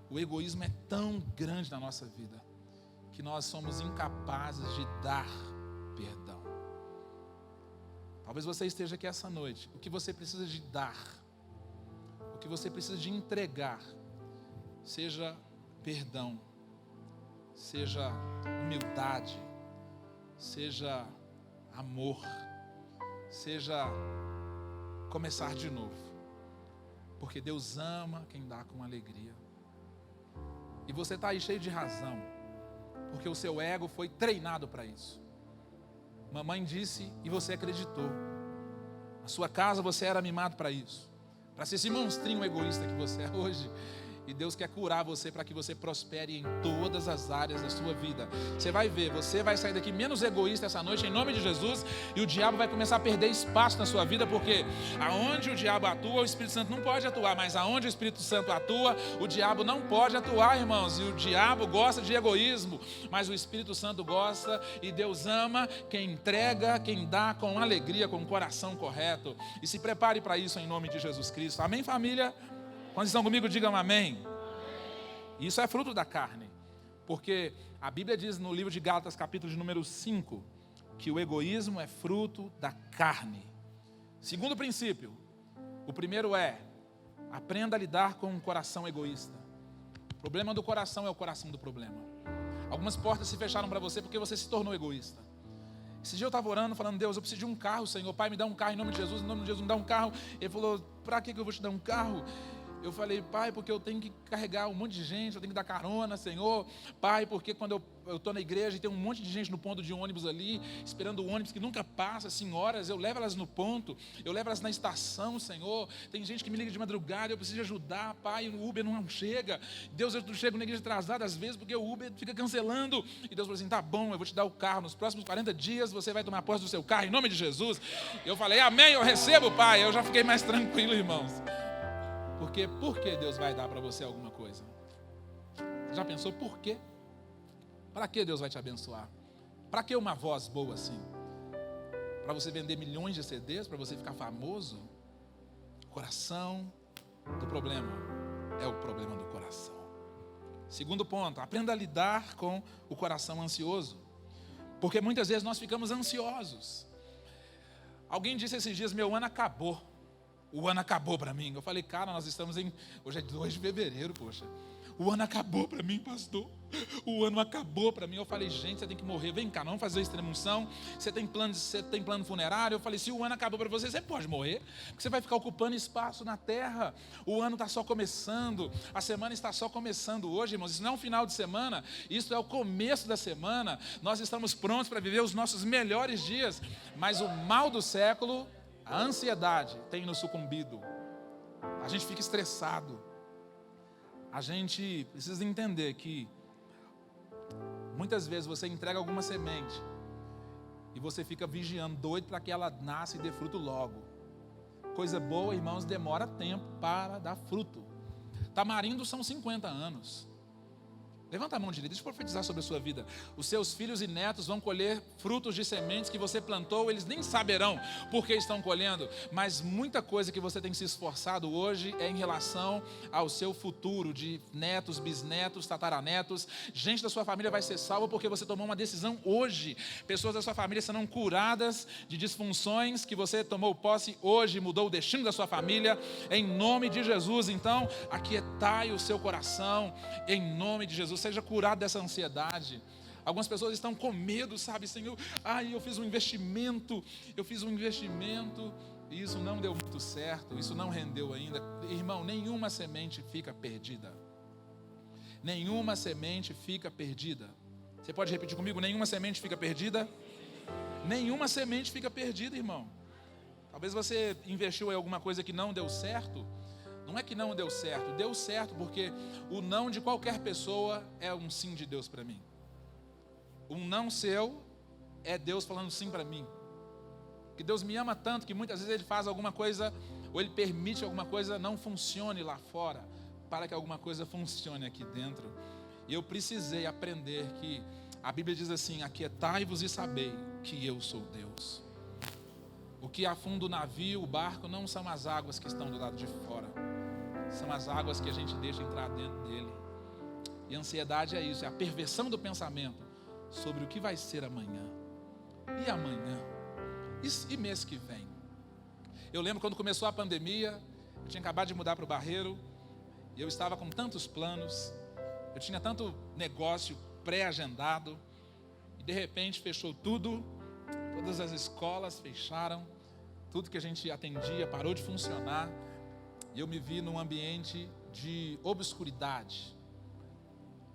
O egoísmo é tão grande na nossa vida que nós somos incapazes de dar perdão. Talvez você esteja aqui essa noite. O que você precisa de dar, o que você precisa de entregar, seja perdão, seja humildade, seja amor, seja começar de novo. Porque Deus ama quem dá com alegria. E você está aí cheio de razão, porque o seu ego foi treinado para isso. Mamãe disse e você acreditou. Na sua casa você era mimado para isso, para ser esse monstrinho egoísta que você é hoje. E Deus quer curar você para que você prospere em todas as áreas da sua vida. Você vai ver, você vai sair daqui menos egoísta essa noite, em nome de Jesus. E o diabo vai começar a perder espaço na sua vida, porque aonde o diabo atua, o Espírito Santo não pode atuar. Mas aonde o Espírito Santo atua, o diabo não pode atuar, irmãos. E o diabo gosta de egoísmo, mas o Espírito Santo gosta. E Deus ama quem entrega, quem dá com alegria, com o coração correto. E se prepare para isso em nome de Jesus Cristo. Amém, família? Quando estão comigo, digam amém. Isso é fruto da carne, porque a Bíblia diz no livro de Gálatas, capítulo de número 5, que o egoísmo é fruto da carne. Segundo princípio, o primeiro é: aprenda a lidar com um coração egoísta. O problema do coração é o coração do problema. Algumas portas se fecharam para você porque você se tornou egoísta. Esse dia eu estava orando, falando: Deus, eu preciso de um carro, Senhor. Pai, me dá um carro em nome de Jesus, me dá um carro. Ele falou: para que eu vou te dar um carro? Eu falei: Pai, porque eu tenho que carregar um monte de gente, eu tenho que dar carona, Senhor. Pai, porque quando eu estou na igreja e tem um monte de gente no ponto de ônibus ali, esperando o ônibus que nunca passa, senhoras, eu levo elas no ponto, eu levo elas na estação, Senhor. Tem gente que me liga de madrugada, eu preciso ajudar, Pai, o Uber não chega. Deus, eu chego na igreja atrasado às vezes, porque o Uber fica cancelando. E Deus falou assim: tá bom, eu vou te dar o carro, nos próximos 40 dias você vai tomar posse do seu carro, em nome de Jesus. Eu falei: amém, eu recebo, Pai. Eu já fiquei mais tranquilo, irmãos. Porque por que Deus vai dar para você alguma coisa? Você já pensou por quê? Para que Deus vai te abençoar? Para que uma voz boa assim? Para você vender milhões de CDs? Para você ficar famoso? O coração do problema é o problema do coração. Segundo ponto, aprenda a lidar com o coração ansioso. Porque muitas vezes nós ficamos ansiosos. Alguém disse esses dias: meu ano acabou. O ano acabou para mim. Eu falei: cara, nós estamos hoje é 2 de fevereiro, poxa. O ano acabou para mim, pastor. O ano acabou para mim. Eu falei: gente, você tem que morrer. Vem cá, não fazer extrema-unção. Você tem plano funerário? Eu falei: se o ano acabou para você, você pode morrer. Porque você vai ficar ocupando espaço na terra. O ano está só começando. A semana está só começando hoje, irmãos. Isso não é um final de semana. Isso é o começo da semana. Nós estamos prontos para viver os nossos melhores dias. Mas o mal do século, a ansiedade, tem nos sucumbido. A gente fica estressado. A gente precisa entender que muitas vezes você entrega alguma semente e você fica vigiando, doido para que ela nasça e dê fruto logo. Coisa boa, irmãos, demora tempo para dar fruto. Tamarindo são 50 anos. Levanta a mão direita, deixa eu profetizar sobre a sua vida. Os seus filhos e netos vão colher frutos de sementes que você plantou. Eles nem saberão por que estão colhendo. Mas muita coisa que você tem se esforçado hoje é em relação ao seu futuro, de netos, bisnetos, tataranetos. Gente da sua família vai ser salva porque você tomou uma decisão hoje. Pessoas da sua família serão curadas de disfunções que você tomou posse hoje, mudou o destino da sua família, em nome de Jesus. Então, aquietai o seu coração, em nome de Jesus. Seja curado dessa ansiedade. Algumas pessoas estão com medo, sabe, Senhor? Eu fiz um investimento e isso não deu muito certo, isso não rendeu ainda. Irmão, nenhuma semente fica perdida. Nenhuma semente fica perdida. Você pode repetir comigo? Nenhuma semente fica perdida? Nenhuma semente fica perdida, irmão. Talvez você investiu em alguma coisa que não deu certo. Não é que não deu certo porque o não de qualquer pessoa é um sim de Deus para mim. Um não seu é Deus falando sim para mim. Que Deus me ama tanto que muitas vezes Ele faz alguma coisa, ou Ele permite que alguma coisa não funcione lá fora, para que alguma coisa funcione aqui dentro. E eu precisei aprender que a Bíblia diz assim: aquietai-vos e sabei que eu sou Deus. O que afunda o navio, o barco, não são as águas que estão do lado de fora. São as águas que a gente deixa entrar dentro dele. E a ansiedade é isso, é a perversão do pensamento sobre o que vai ser amanhã. E amanhã? E mês que vem? Eu lembro quando começou a pandemia, eu tinha acabado de mudar para o Barreiro, e eu estava com tantos planos, eu tinha tanto negócio pré-agendado, e de repente fechou tudo, todas as escolas fecharam, tudo que a gente atendia parou de funcionar, e eu me vi num ambiente de obscuridade.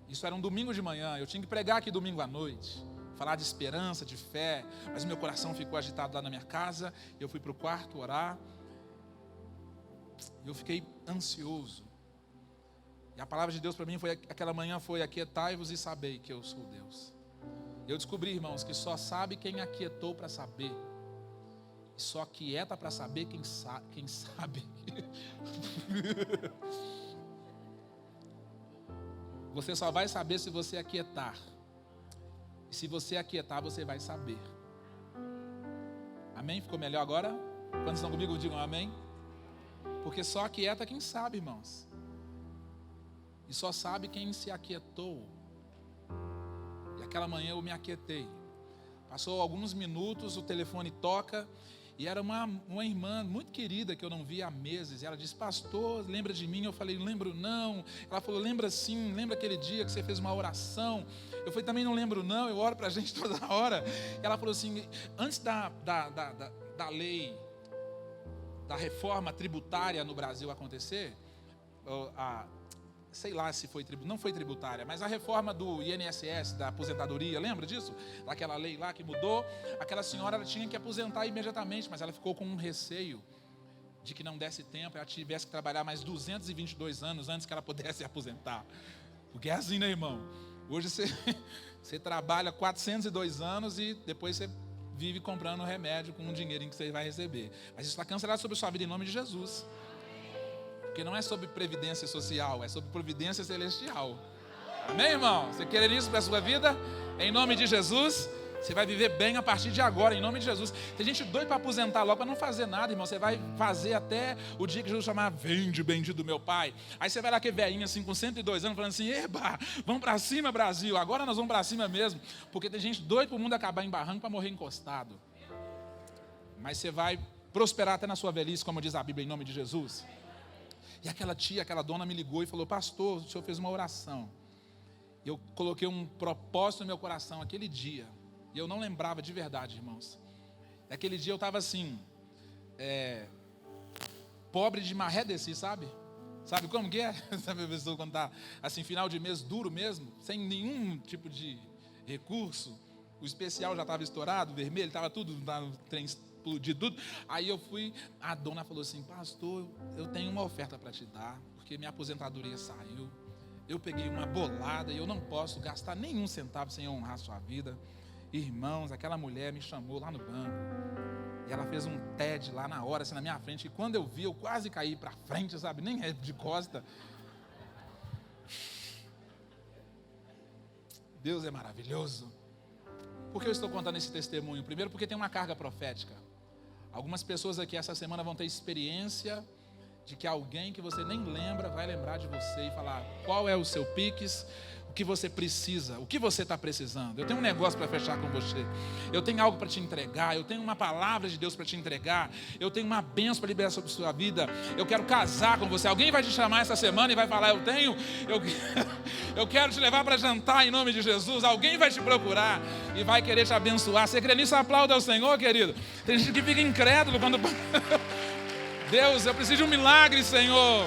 Isso era um domingo de manhã, eu tinha que pregar aqui domingo à noite, falar de esperança, de fé, mas meu coração ficou agitado lá na minha casa, eu fui para o quarto orar, eu fiquei ansioso. E a palavra de Deus para mim aquela manhã foi: aquietai-vos e sabei que eu sou Deus. Eu descobri, irmãos, que só sabe quem aquietou para saber. E só aquieta para saber quem sabe. Você só vai saber se você aquietar. E se você aquietar, você vai saber. Amém? Ficou melhor agora? Quando estão comigo, digam amém. Porque só aquieta quem sabe, irmãos. E só sabe quem se aquietou. E aquela manhã eu me aquietei. Passou alguns minutos, o telefone toca. E era uma irmã muito querida que eu não via há meses. E ela disse: pastor, lembra de mim? Eu falei: lembro não. Ela falou: lembra sim, lembra aquele dia que você fez uma oração? Eu falei, também não lembro não, eu oro para a gente toda hora. Ela falou assim, antes da lei, da reforma tributária no Brasil acontecer, sei lá se foi não foi tributária, mas a reforma do INSS, da aposentadoria, lembra disso? Daquela lei lá que mudou, aquela senhora ela tinha que aposentar imediatamente, mas ela ficou com um receio de que não desse tempo, ela tivesse que trabalhar mais 222 anos antes que ela pudesse se aposentar. Porque é assim, né, irmão? Hoje você trabalha 402 anos e depois você vive comprando remédio com um dinheirinho que você vai receber. Mas isso está cancelado sobre a sua vida em nome de Jesus. Porque não é sobre previdência social, é sobre providência celestial. Amém, irmão? Você quer isso para a sua vida? Em nome de Jesus, você vai viver bem a partir de agora, em nome de Jesus. Tem gente doida para aposentar logo, para não fazer nada, irmão. Você vai fazer até o dia que Jesus chamar, vende, bendito meu Pai. Aí você vai lá que é velhinho, assim, com 102 anos, falando assim, eba, vamos para cima, Brasil. Agora nós vamos para cima mesmo. Porque tem gente doida para o mundo acabar em barranco para morrer encostado. Mas você vai prosperar até na sua velhice, como diz a Bíblia, em nome de Jesus. E aquela tia, aquela dona me ligou e falou, pastor, o senhor fez uma oração. Eu coloquei um propósito no meu coração aquele dia. E eu não lembrava de verdade, irmãos. Naquele dia eu estava assim, pobre de maré desci, sabe? Sabe como que é? Sabe a pessoa quando está assim, final de mês duro mesmo, sem nenhum tipo de recurso. O especial já estava estourado, vermelho, estava tudo, no trem explodido tudo. Aí eu fui, a dona falou assim, pastor, eu tenho uma oferta para te dar, porque minha aposentadoria saiu. Eu peguei uma bolada e eu não posso gastar nenhum centavo sem honrar a sua vida. Irmãos, aquela mulher me chamou lá no banco. E ela fez um TED lá na hora, assim, na minha frente. E quando eu vi, eu quase caí para frente, sabe? Nem é de costa. Deus é maravilhoso. Por que eu estou contando esse testemunho? Primeiro, porque tem uma carga profética. Algumas pessoas aqui essa semana vão ter experiência de que alguém que você nem lembra vai lembrar de você e falar qual é o seu Pix, o que você precisa, o que você está precisando. Eu tenho um negócio para fechar com você, eu tenho algo para te entregar, eu tenho uma palavra de Deus para te entregar, eu tenho uma bênção para liberar sobre a sua vida, eu quero casar com você. Alguém vai te chamar essa semana e vai falar, eu quero te levar para jantar em nome de Jesus. Alguém vai te procurar e vai querer te abençoar. Você crê nisso? Aplauda ao Senhor, querido. Tem gente que fica incrédulo quando... Deus, eu preciso de um milagre, Senhor.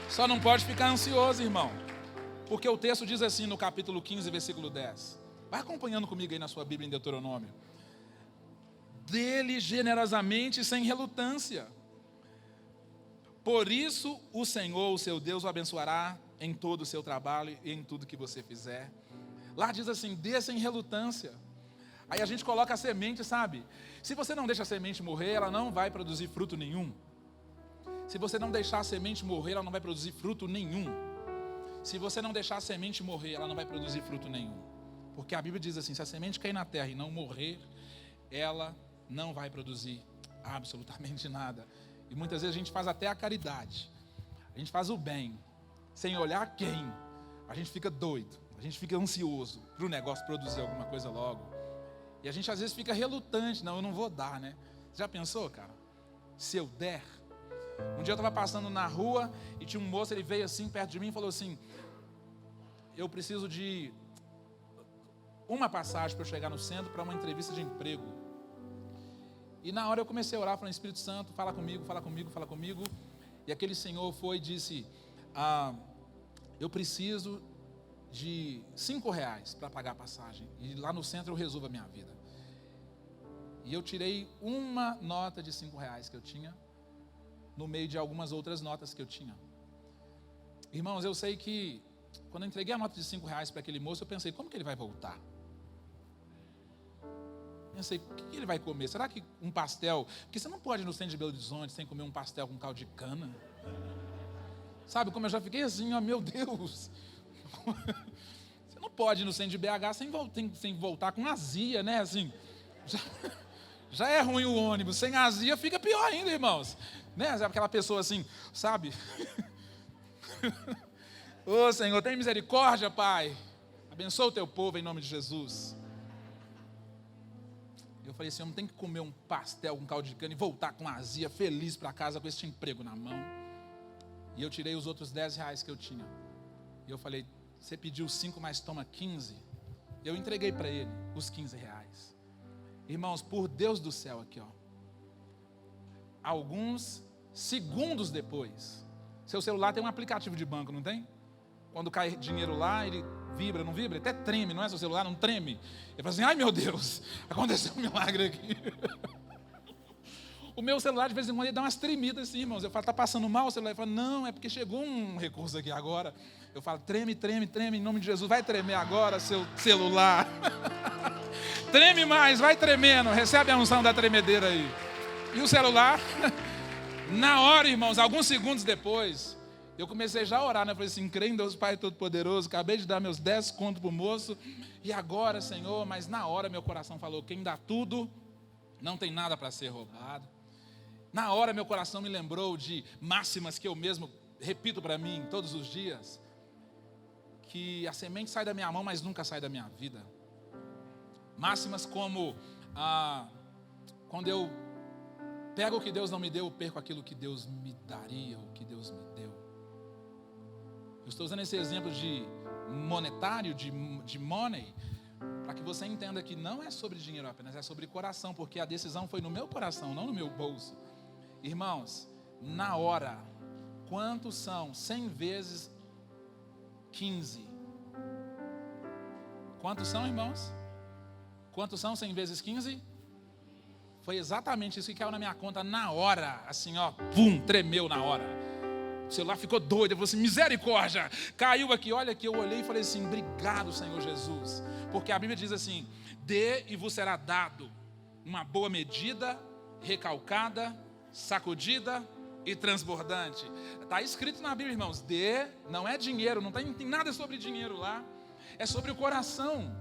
Só não pode ficar ansioso, irmão. Porque o texto diz assim no capítulo 15, versículo 10. Vai acompanhando comigo aí na sua Bíblia em Deuteronômio. Dele generosamente e sem relutância. Por isso o Senhor, o seu Deus, o abençoará em todo o seu trabalho e em tudo que você fizer. Lá diz assim, dê sem relutância. Aí a gente coloca a semente, sabe? Se você não deixa a semente morrer, ela não vai produzir fruto nenhum. Se você não deixar a semente morrer, ela não vai produzir fruto nenhum. Se você não deixar a semente morrer, ela não vai produzir fruto nenhum. Porque a Bíblia diz assim, se a semente cair na terra e não morrer, ela não vai produzir absolutamente nada. E muitas vezes a gente faz até a caridade. A gente faz o bem, sem olhar quem. A gente fica doido, a gente fica ansioso para o negócio produzir alguma coisa logo. E a gente às vezes fica relutante, não, eu não vou dar, né? Já pensou, cara? Se eu der. Um dia eu estava passando na rua e tinha um moço, ele veio assim perto de mim e falou assim, eu preciso de uma passagem para eu chegar no centro para uma entrevista de emprego. E na hora eu comecei a orar, falando, Espírito Santo, fala comigo, fala comigo, fala comigo. E aquele senhor foi e disse, eu preciso de R$5 para pagar a passagem. E lá no centro eu resolvo a minha vida. E eu tirei uma nota de R$5 que eu tinha, no meio de algumas outras notas que eu tinha. Irmãos, eu sei que quando eu entreguei a nota de R$5 para aquele moço, eu pensei, como que ele vai voltar? Pensei, o que ele vai comer? Será que um pastel? Porque você não pode ir no centro de Belo Horizonte sem comer um pastel com caldo de cana. Sabe como eu já fiquei assim, ó, meu Deus. Você não pode ir no centro de BH sem voltar com azia, né? Assim, já é ruim o ônibus, sem azia fica pior ainda, irmãos. Né? Aquela pessoa assim, sabe? Ô Senhor, tem misericórdia, Pai. Abençoa o teu povo em nome de Jesus. Eu falei assim, eu não tenho que comer um pastel com caldo de cana e voltar com azia, feliz para casa com esse emprego na mão. E eu tirei os outros R$10 que eu tinha. E eu falei, você pediu 5, mas toma 15. Eu entreguei para ele os 15 reais. Irmãos, por Deus do céu aqui, ó. Alguns segundos depois, seu celular tem um aplicativo de banco, não tem? Quando cai dinheiro lá, ele vibra, não vibra? Ele até treme, não é? Seu celular não treme. Ele fala assim, ai meu Deus, aconteceu um milagre aqui. O meu celular, de vez em quando, ele dá umas tremidas assim, irmãos. Eu falo, está passando mal o celular? Ele fala, não, é porque chegou um recurso aqui agora. Eu falo, treme, treme, treme, em nome de Jesus. Vai tremer agora, seu celular. Treme mais, vai tremendo. Recebe a unção da tremedeira aí. E o celular, na hora, irmãos, alguns segundos depois, eu comecei já a orar, né? Eu falei assim, creio em Deus Pai Todo-Poderoso, acabei de dar meus 10 contos para o moço. E agora, Senhor, mas na hora meu coração falou, quem dá tudo, não tem nada para ser roubado. Na hora meu coração me lembrou de máximas que eu mesmo repito para mim todos os dias. Que a semente sai da minha mão, mas nunca sai da minha vida. Máximas como, quando eu pego o que Deus não me deu, eu perco aquilo que Deus me daria, o que Deus me deu. Eu estou usando esse exemplo de monetário, de money, para que você entenda que não é sobre dinheiro apenas, é sobre coração, porque a decisão foi no meu coração, não no meu bolso. Irmãos, na hora, quantos são 100 vezes 15? Quantos são, irmãos? Quantos são 100 vezes 15? Foi exatamente isso que caiu na minha conta na hora, assim ó, pum, tremeu na hora. O celular ficou doido, eu falei assim, misericórdia, caiu aqui, olha aqui, eu olhei e falei assim, obrigado Senhor Jesus, porque a Bíblia diz assim, dê e vos será dado uma boa medida, recalcada, sacudida e transbordante. Está escrito na Bíblia, irmãos, dê, não é dinheiro, não tem nada sobre dinheiro lá, é sobre o coração.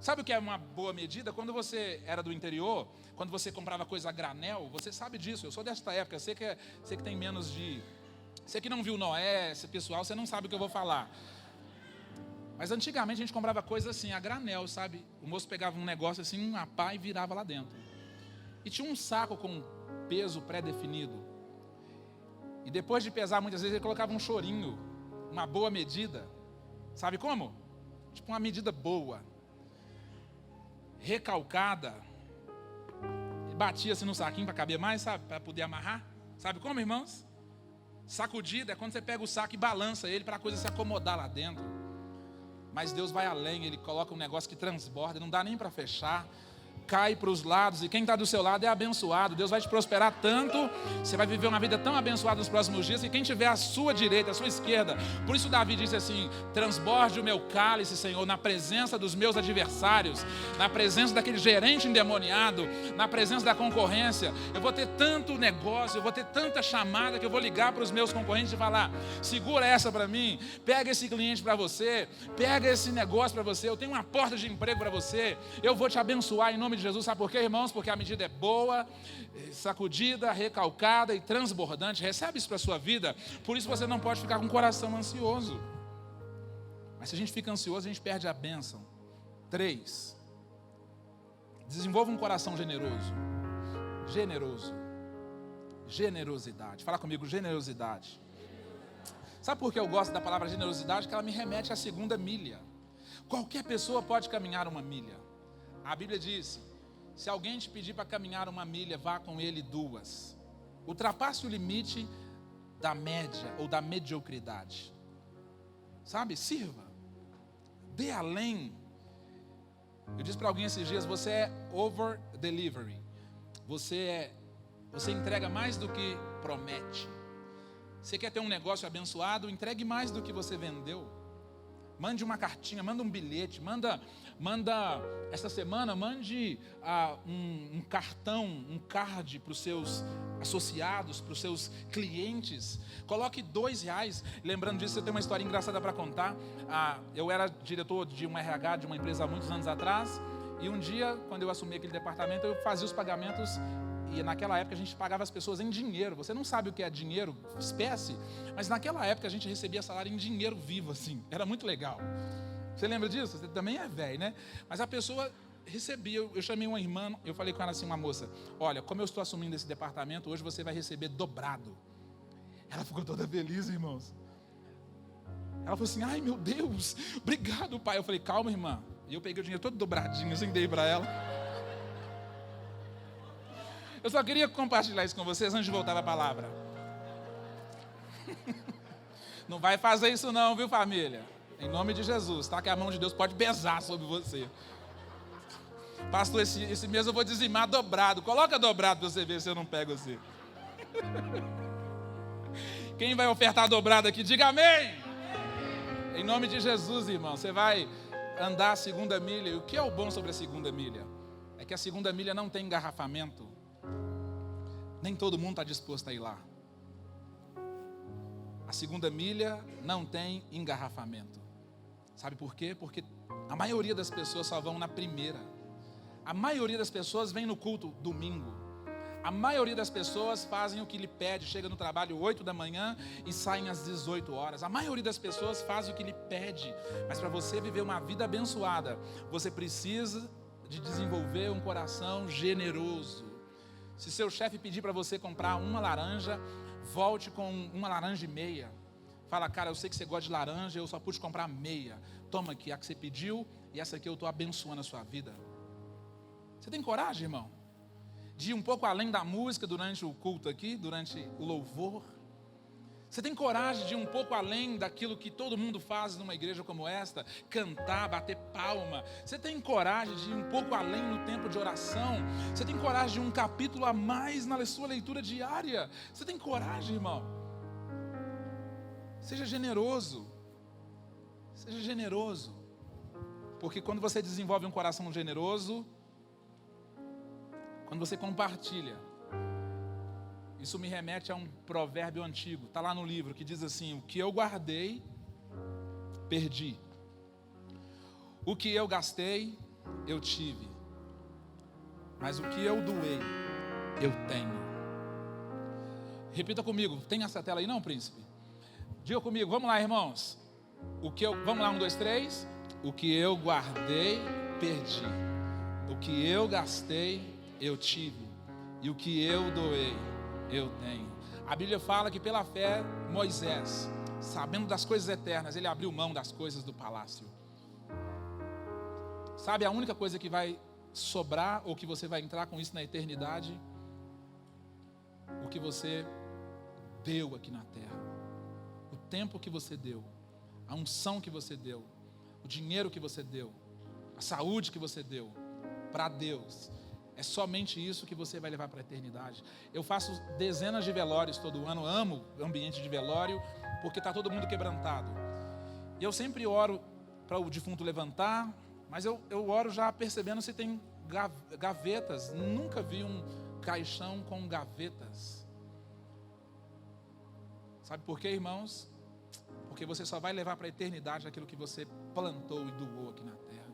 Sabe o que é uma boa medida? Quando você era do interior, quando você comprava coisa a granel, você sabe disso, eu sou desta época, sei que tem menos de... Você que não viu Noé, esse pessoal, você não sabe o que eu vou falar. Mas antigamente a gente comprava coisa assim, a granel, sabe? O moço pegava um negócio assim, uma pá e virava lá dentro. E tinha um saco com peso pré-definido. E depois de pesar muitas vezes ele colocava um chorinho, uma boa medida. Sabe como? Tipo uma medida boa. Recalcada. Batia assim no saquinho para caber mais, sabe? Para poder amarrar. Sabe como, irmãos? Sacudida é quando você pega o saco e balança ele para a coisa se acomodar lá dentro. Mas Deus vai além, Ele coloca um negócio que transborda, não dá nem para fechar, cai para os lados, e quem está do seu lado é abençoado. Deus vai te prosperar tanto, você vai viver uma vida tão abençoada nos próximos dias, que quem tiver à sua direita, à sua esquerda, por isso Davi disse assim, transborde o meu cálice, Senhor, na presença dos meus adversários, na presença daquele gerente endemoniado, na presença da concorrência. Eu vou ter tanto negócio, eu vou ter tanta chamada, que eu vou ligar para os meus concorrentes e falar, segura essa para mim, pega esse cliente para você, pega esse negócio para você, eu tenho uma porta de emprego para você, eu vou te abençoar em nome de Jesus. Sabe por quê, irmãos? Porque a medida é boa, sacudida, recalcada e transbordante. Recebe isso para a sua vida. Por isso você não pode ficar com o coração ansioso. Mas se a gente fica ansioso, a gente perde a bênção. 3. Desenvolva um coração generoso. Generoso. Generosidade. Fala comigo, generosidade. Sabe por que eu gosto da palavra generosidade? Que ela me remete à segunda milha. Qualquer pessoa pode caminhar uma milha. A Bíblia diz, se alguém te pedir para caminhar uma milha, vá com ele 2. Ultrapasse o limite da média ou da mediocridade. Sabe? Sirva. Dê além. Eu disse para alguém esses dias, você é over delivery. Você entrega mais do que promete. Você quer ter um negócio abençoado? Entregue mais do que você vendeu. Mande uma cartinha, manda um bilhete, manda essa semana, mande um cartão, um card para os seus associados, para os seus clientes. Coloque R$2. Lembrando disso, eu tenho uma história engraçada para contar. Eu era diretor de um RH de uma empresa há muitos anos atrás. E um dia, quando eu assumi aquele departamento, eu fazia os pagamentos. E naquela época a gente pagava as pessoas em dinheiro. Você não sabe o que é dinheiro, espécie, mas naquela época a gente recebia salário em dinheiro vivo, assim. Era muito legal. Você lembra disso? Você também é velho, né? Mas a pessoa recebia. Eu chamei uma irmã, eu falei com ela assim, uma moça, olha, como eu estou assumindo esse departamento, hoje você vai receber dobrado. Ela ficou toda feliz, irmãos. Ela falou assim, ai meu Deus, obrigado pai. Eu falei, calma irmã. E eu peguei o dinheiro todo dobradinho, assim, dei para ela. Eu só queria compartilhar isso com vocês antes de voltar para a palavra. Não vai fazer isso não, viu família? Em nome de Jesus, tá? Que a mão de Deus pode pesar sobre você. Pastor, esse mês eu vou dizimar dobrado. Coloca dobrado para você ver se eu não pego você. Quem vai ofertar dobrado aqui, diga amém. Em nome de Jesus, irmão, você vai andar a segunda milha. E o que é o bom sobre a segunda milha? É que a segunda milha não tem engarrafamento. Nem todo mundo está disposto a ir lá. A segunda milha não tem engarrafamento. Sabe por quê? Porque a maioria das pessoas só vão na primeira. A maioria das pessoas vem no culto domingo. A maioria das pessoas fazem o que lhe pede, chega no trabalho 8 da manhã e saem às 18 horas. A maioria das pessoas faz o que lhe pede. Mas para você viver uma vida abençoada, você precisa de desenvolver um coração generoso. Se seu chefe pedir para você comprar uma laranja, volte com uma laranja e meia. Fala, cara, eu sei que você gosta de laranja, eu só pude comprar meia. Toma aqui, a que você pediu e essa aqui eu estou abençoando a sua vida. Você tem coragem, irmão? De ir um pouco além da música durante o culto aqui, durante o louvor? Você tem coragem de ir um pouco além daquilo que todo mundo faz numa igreja como esta? Cantar, bater palma. Você tem coragem de ir um pouco além no tempo de oração? Você tem coragem de um capítulo a mais na sua leitura diária? Você tem coragem, irmão? Seja generoso. Seja generoso. Porque quando você desenvolve um coração generoso, quando você compartilha, isso me remete a um provérbio antigo, está lá no livro, que diz assim: o que eu guardei, perdi. O que eu gastei, eu tive. Mas o que eu doei, eu tenho. Repita comigo, tem essa tela aí não, príncipe? Diga comigo, vamos lá, irmãos. Vamos lá, 1, 2, 3. O que eu guardei, perdi. O que eu gastei, eu tive. E o que eu doei, eu tenho. A Bíblia fala que pela fé, Moisés, sabendo das coisas eternas, ele abriu mão das coisas do palácio. Sabe, a única coisa que vai sobrar, ou que você vai entrar com isso na eternidade, o que você deu aqui na terra. O tempo que você deu, a unção que você deu, o dinheiro que você deu, a saúde que você deu para Deus. É somente isso que você vai levar para a eternidade. Eu faço dezenas de velórios todo ano, amo o ambiente de velório, porque está todo mundo quebrantado. E eu sempre oro para o defunto levantar, mas eu oro já percebendo se tem gavetas. Nunca vi um caixão com gavetas. Sabe por quê, irmãos? Porque você só vai levar para a eternidade aquilo que você plantou e doou aqui na terra.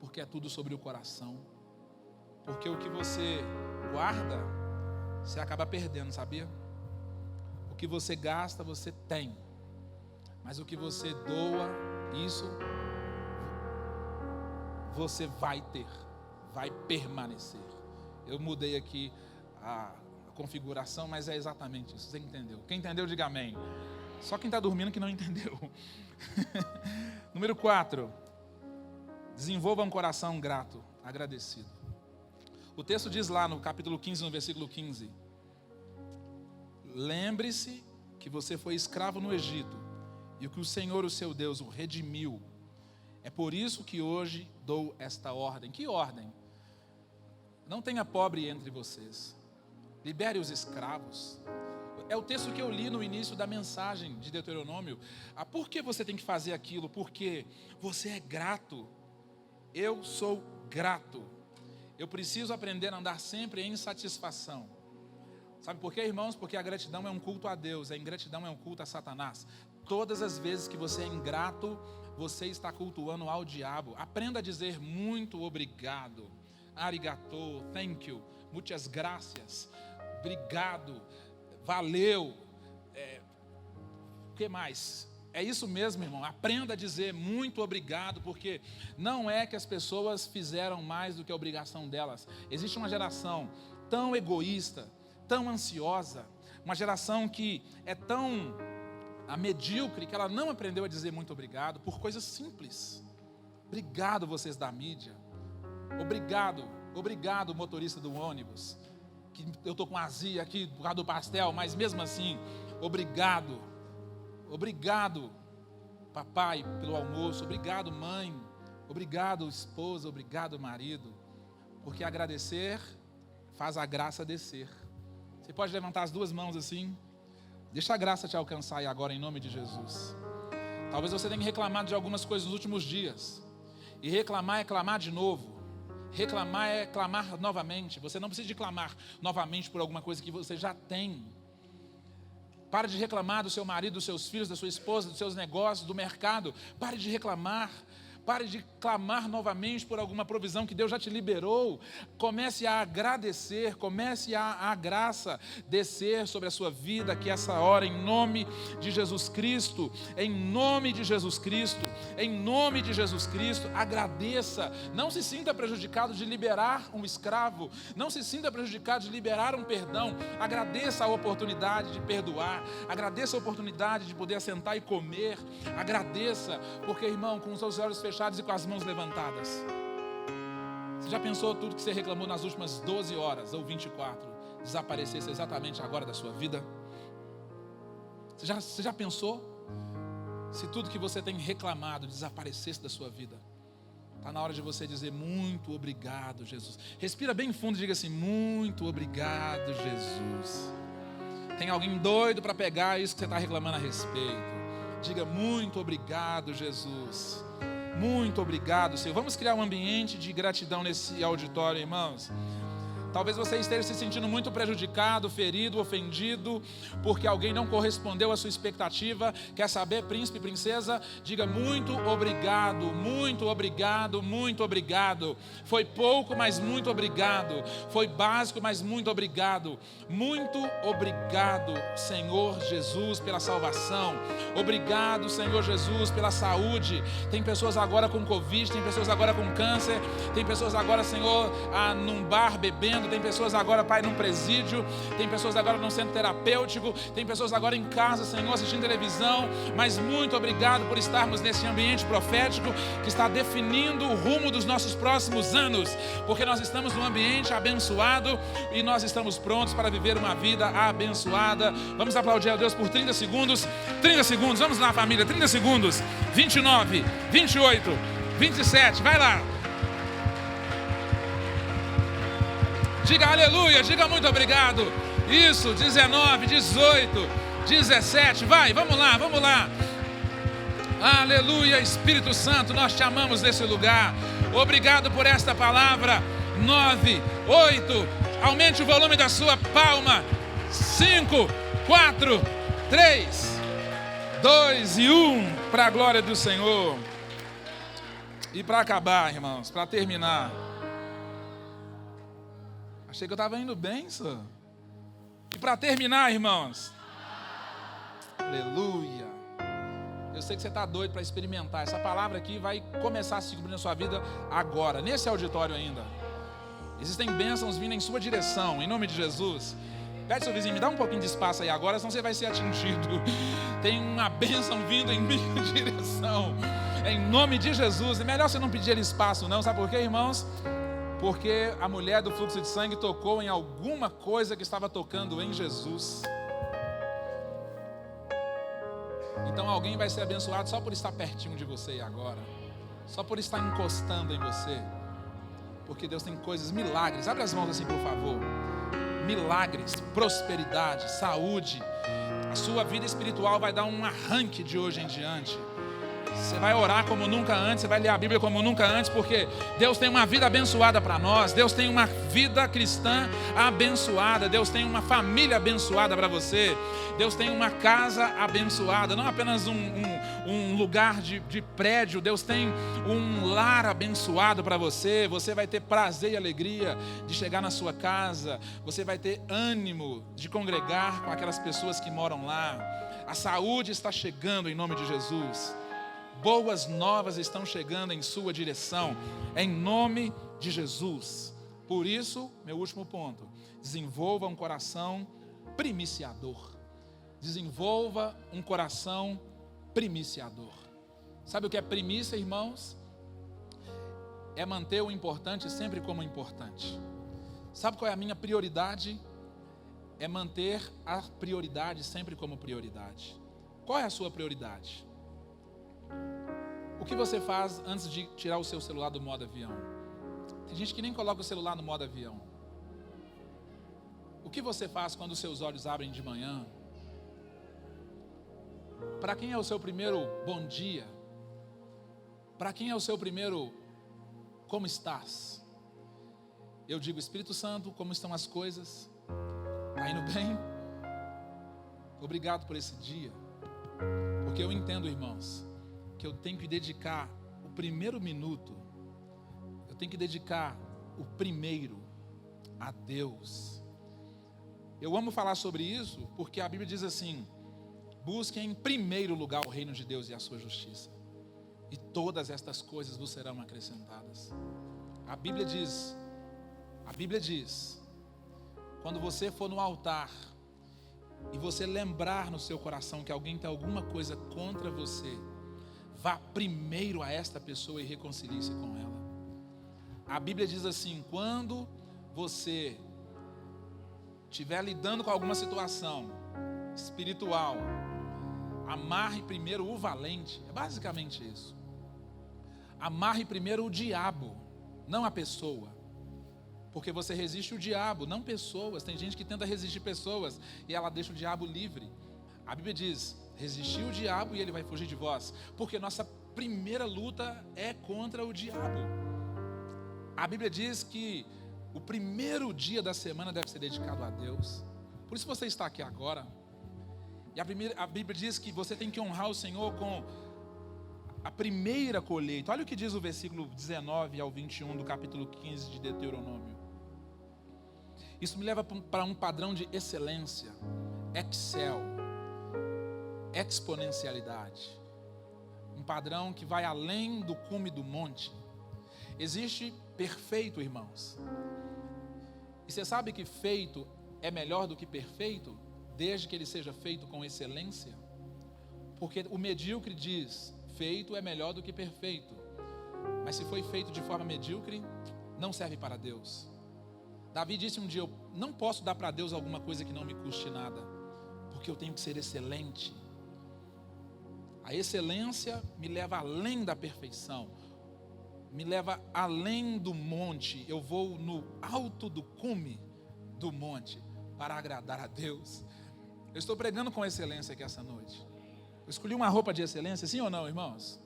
Porque é tudo sobre o coração. Porque o que você guarda, você acaba perdendo, sabia? O que você gasta, você tem. Mas o que você doa, isso você vai ter, vai permanecer. Eu mudei aqui a configuração, mas é exatamente isso. Você entendeu? Quem entendeu, diga amém. Só quem está dormindo que não entendeu. Número 4. Desenvolva um coração grato, agradecido. O texto diz lá no capítulo 15, no versículo 15: lembre-se que você foi escravo no Egito e que o Senhor, o seu Deus, o redimiu. É por isso que hoje dou esta ordem. Que ordem? Não tenha pobre entre vocês. Libere os escravos. É o texto que eu li no início da mensagem de Deuteronômio. Por que você tem que fazer aquilo? Porque você é grato. Eu sou grato. Eu preciso aprender a andar sempre em satisfação. Sabe por quê, irmãos? Porque a gratidão é um culto a Deus, a ingratidão é um culto a Satanás. Todas as vezes que você é ingrato, você está cultuando ao diabo. Aprenda a dizer muito obrigado. Arigato, thank you, muitas gracias, obrigado, valeu. O que mais? É isso mesmo, irmão. Aprenda a dizer muito obrigado, porque não é que as pessoas fizeram mais do que a obrigação delas. Existe uma geração tão egoísta, tão ansiosa, uma geração que é tão a medíocre, que ela não aprendeu a dizer muito obrigado por coisas simples. Obrigado, vocês da mídia. Obrigado, motorista do ônibus, que eu estou com azia aqui por causa do pastel, mas mesmo assim, obrigado, papai, pelo almoço, obrigado, mãe, obrigado, esposa, obrigado, marido, porque agradecer faz a graça descer. Você pode levantar as duas mãos assim, deixa a graça te alcançar aí agora, em nome de Jesus. Talvez você tenha reclamado de algumas coisas nos últimos dias, e reclamar é clamar de novo. Reclamar é clamar novamente. Você não precisa de clamar novamente por alguma coisa que você já tem. Pare de reclamar do seu marido, dos seus filhos, da sua esposa, dos seus negócios, do mercado. Pare de reclamar. Pare de clamar novamente por alguma provisão que Deus já te liberou. Comece a agradecer, comece a graça descer sobre a sua vida aqui essa hora, em nome de Jesus Cristo, em nome de Jesus Cristo, em nome de Jesus Cristo. Agradeça, não se sinta prejudicado de liberar um escravo, não se sinta prejudicado de liberar um perdão. Agradeça a oportunidade de perdoar, agradeça a oportunidade de poder sentar e comer, agradeça, porque, irmão, com os seus olhos fechados e com as mãos levantadas, você já pensou tudo que você reclamou nas últimas 12 horas ou 24 desaparecesse exatamente agora da sua vida? Você já pensou se tudo que você tem reclamado desaparecesse da sua vida? Está na hora de você dizer muito obrigado, Jesus. Respira bem fundo e diga assim: muito obrigado, Jesus. Tem alguém doido para pegar isso que você está reclamando a respeito? Diga muito obrigado, Jesus. Muito obrigado, Senhor. Vamos criar um ambiente de gratidão nesse auditório, irmãos. Talvez você esteja se sentindo muito prejudicado, ferido, ofendido, porque alguém não correspondeu à sua expectativa. Quer saber, príncipe, princesa? Diga muito obrigado, muito obrigado, muito obrigado. Foi pouco, mas muito obrigado. Foi básico, mas muito obrigado. Muito obrigado, Senhor Jesus, pela salvação. Obrigado, Senhor Jesus, pela saúde. Tem pessoas agora com Covid, tem pessoas agora com câncer, tem pessoas agora, Senhor, num bar bebendo. Tem pessoas agora, Pai, num presídio. Tem pessoas agora num centro terapêutico. Tem pessoas agora em casa, Senhor, assistindo televisão. Mas muito obrigado por estarmos nesse ambiente profético que está definindo o rumo dos nossos próximos anos, porque nós estamos num ambiente abençoado e nós estamos prontos para viver uma vida abençoada. Vamos aplaudir a Deus por 30 segundos. 30 segundos, vamos lá, família, 30 segundos. 29, 28, 27, vai lá. Diga aleluia, diga muito obrigado. Isso, 19, 18, 17, vai, vamos lá, vamos lá. Aleluia, Espírito Santo, nós te amamos nesse lugar. Obrigado por esta palavra. 9, 8, aumente o volume da sua palma. 5, 4, 3, 2 e 1, para a glória do Senhor. E para acabar, irmãos, para terminar, achei que eu estava indo bem, senhor. E para terminar, irmãos, aleluia. Eu sei que você está doido para experimentar. Essa palavra aqui vai começar a se cumprir na sua vida agora, nesse auditório ainda. Existem bênçãos vindo em sua direção, em nome de Jesus. Pede seu vizinho, me dá um pouquinho de espaço aí agora, senão você vai ser atingido. Tem uma bênção vindo em minha direção, em nome de Jesus. É melhor você não pedir ele espaço não, sabe por quê, irmãos? Porque a mulher do fluxo de sangue tocou em alguma coisa que estava tocando em Jesus. Então alguém vai ser abençoado só por estar pertinho de você agora, só por estar encostando em você, porque Deus tem coisas, milagres. Abre as mãos assim, por favor. Milagres, prosperidade, saúde. A sua vida espiritual vai dar um arranque de hoje em diante. Você vai orar como nunca antes, você vai ler a Bíblia como nunca antes, porque Deus tem uma vida abençoada para nós. Deus tem uma vida cristã abençoada. Deus tem uma família abençoada para você. Deus tem uma casa abençoada, não apenas um lugar de prédio. Deus tem um lar abençoado para você. Você vai ter prazer e alegria de chegar na sua casa. Você vai ter ânimo de congregar com aquelas pessoas que moram lá. A saúde está chegando em nome de Jesus. Boas novas estão chegando em sua direção, em nome de Jesus. Por isso, meu último ponto: desenvolva um coração primiciador. Desenvolva um coração primiciador. Sabe o que é primícia, irmãos? É manter o importante sempre como importante. Sabe qual é a minha prioridade? É manter a prioridade sempre como prioridade. Qual é a sua prioridade? O que você faz antes de tirar o seu celular do modo avião? Tem gente que nem coloca o celular no modo avião. O que você faz quando os seus olhos abrem de manhã? Para quem é o seu primeiro bom dia? Para quem é o seu primeiro como estás? Eu digo, Espírito Santo, como estão as coisas? Está indo bem? Obrigado por esse dia. Porque eu entendo, irmãos, que eu tenho que dedicar o primeiro minuto, eu tenho que dedicar o primeiro a Deus. Eu amo falar sobre isso porque a Bíblia diz assim: busquem em primeiro lugar o reino de Deus e a sua justiça, e todas estas coisas vos serão acrescentadas. A Bíblia diz, quando você for no altar e você lembrar no seu coração que alguém tem alguma coisa contra você, vá primeiro a esta pessoa e reconcilie-se com ela. A Bíblia diz assim: quando você estiver lidando com alguma situação espiritual, amarre primeiro o valente. É basicamente isso. Amarre primeiro o diabo, não a pessoa. Porque você resiste o diabo, não pessoas. Tem gente que tenta resistir pessoas e ela deixa o diabo livre. A Bíblia diz: resistir o diabo e ele vai fugir de vós. Porque nossa primeira luta é contra o diabo. A Bíblia diz que o primeiro dia da semana deve ser dedicado a Deus. Por isso você está aqui agora. E a Bíblia diz que você tem que honrar o Senhor com a primeira colheita. Olha o que diz o versículo 19 ao 21 do capítulo 15 de Deuteronômio. Isso me leva para um padrão de excelência, exponencialidade. Um padrão que vai além do cume do monte. Existe perfeito, irmãos. E você sabe que feito é melhor do que perfeito, desde que ele seja feito com excelência? Porque o medíocre diz: feito é melhor do que perfeito. Mas se foi feito de forma medíocre, não serve para Deus. Davi disse um dia: eu não posso dar para Deus alguma coisa que não me custe nada, porque eu tenho que ser excelente. A excelência me leva além da perfeição, me leva além do monte. Eu vou no alto do cume do monte para agradar a Deus. Eu estou pregando com excelência aqui essa noite. Eu escolhi uma roupa de excelência, sim ou não, irmãos?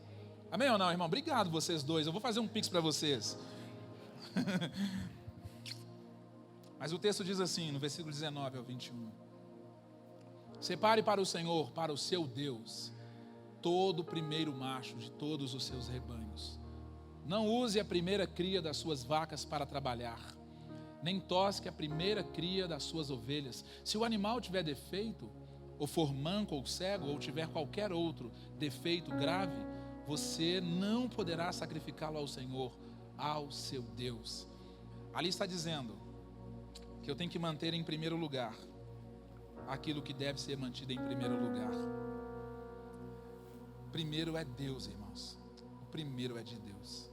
Amém ou não, irmão? Obrigado vocês dois. Eu vou fazer um pix para vocês. Mas o texto diz assim, no versículo 19 ao 21. Separe para o Senhor, para o seu Deus, todo o primeiro macho de todos os seus rebanhos. Não use a primeira cria das suas vacas para trabalhar, nem tosque a primeira cria das suas ovelhas. Se o animal tiver defeito, ou for manco ou cego, ou tiver qualquer outro defeito grave, você não poderá sacrificá-lo ao Senhor, ao seu Deus. Ali está dizendo que eu tenho que manter em primeiro lugar aquilo que deve ser mantido em primeiro lugar. Primeiro é Deus, irmãos. O primeiro é de Deus.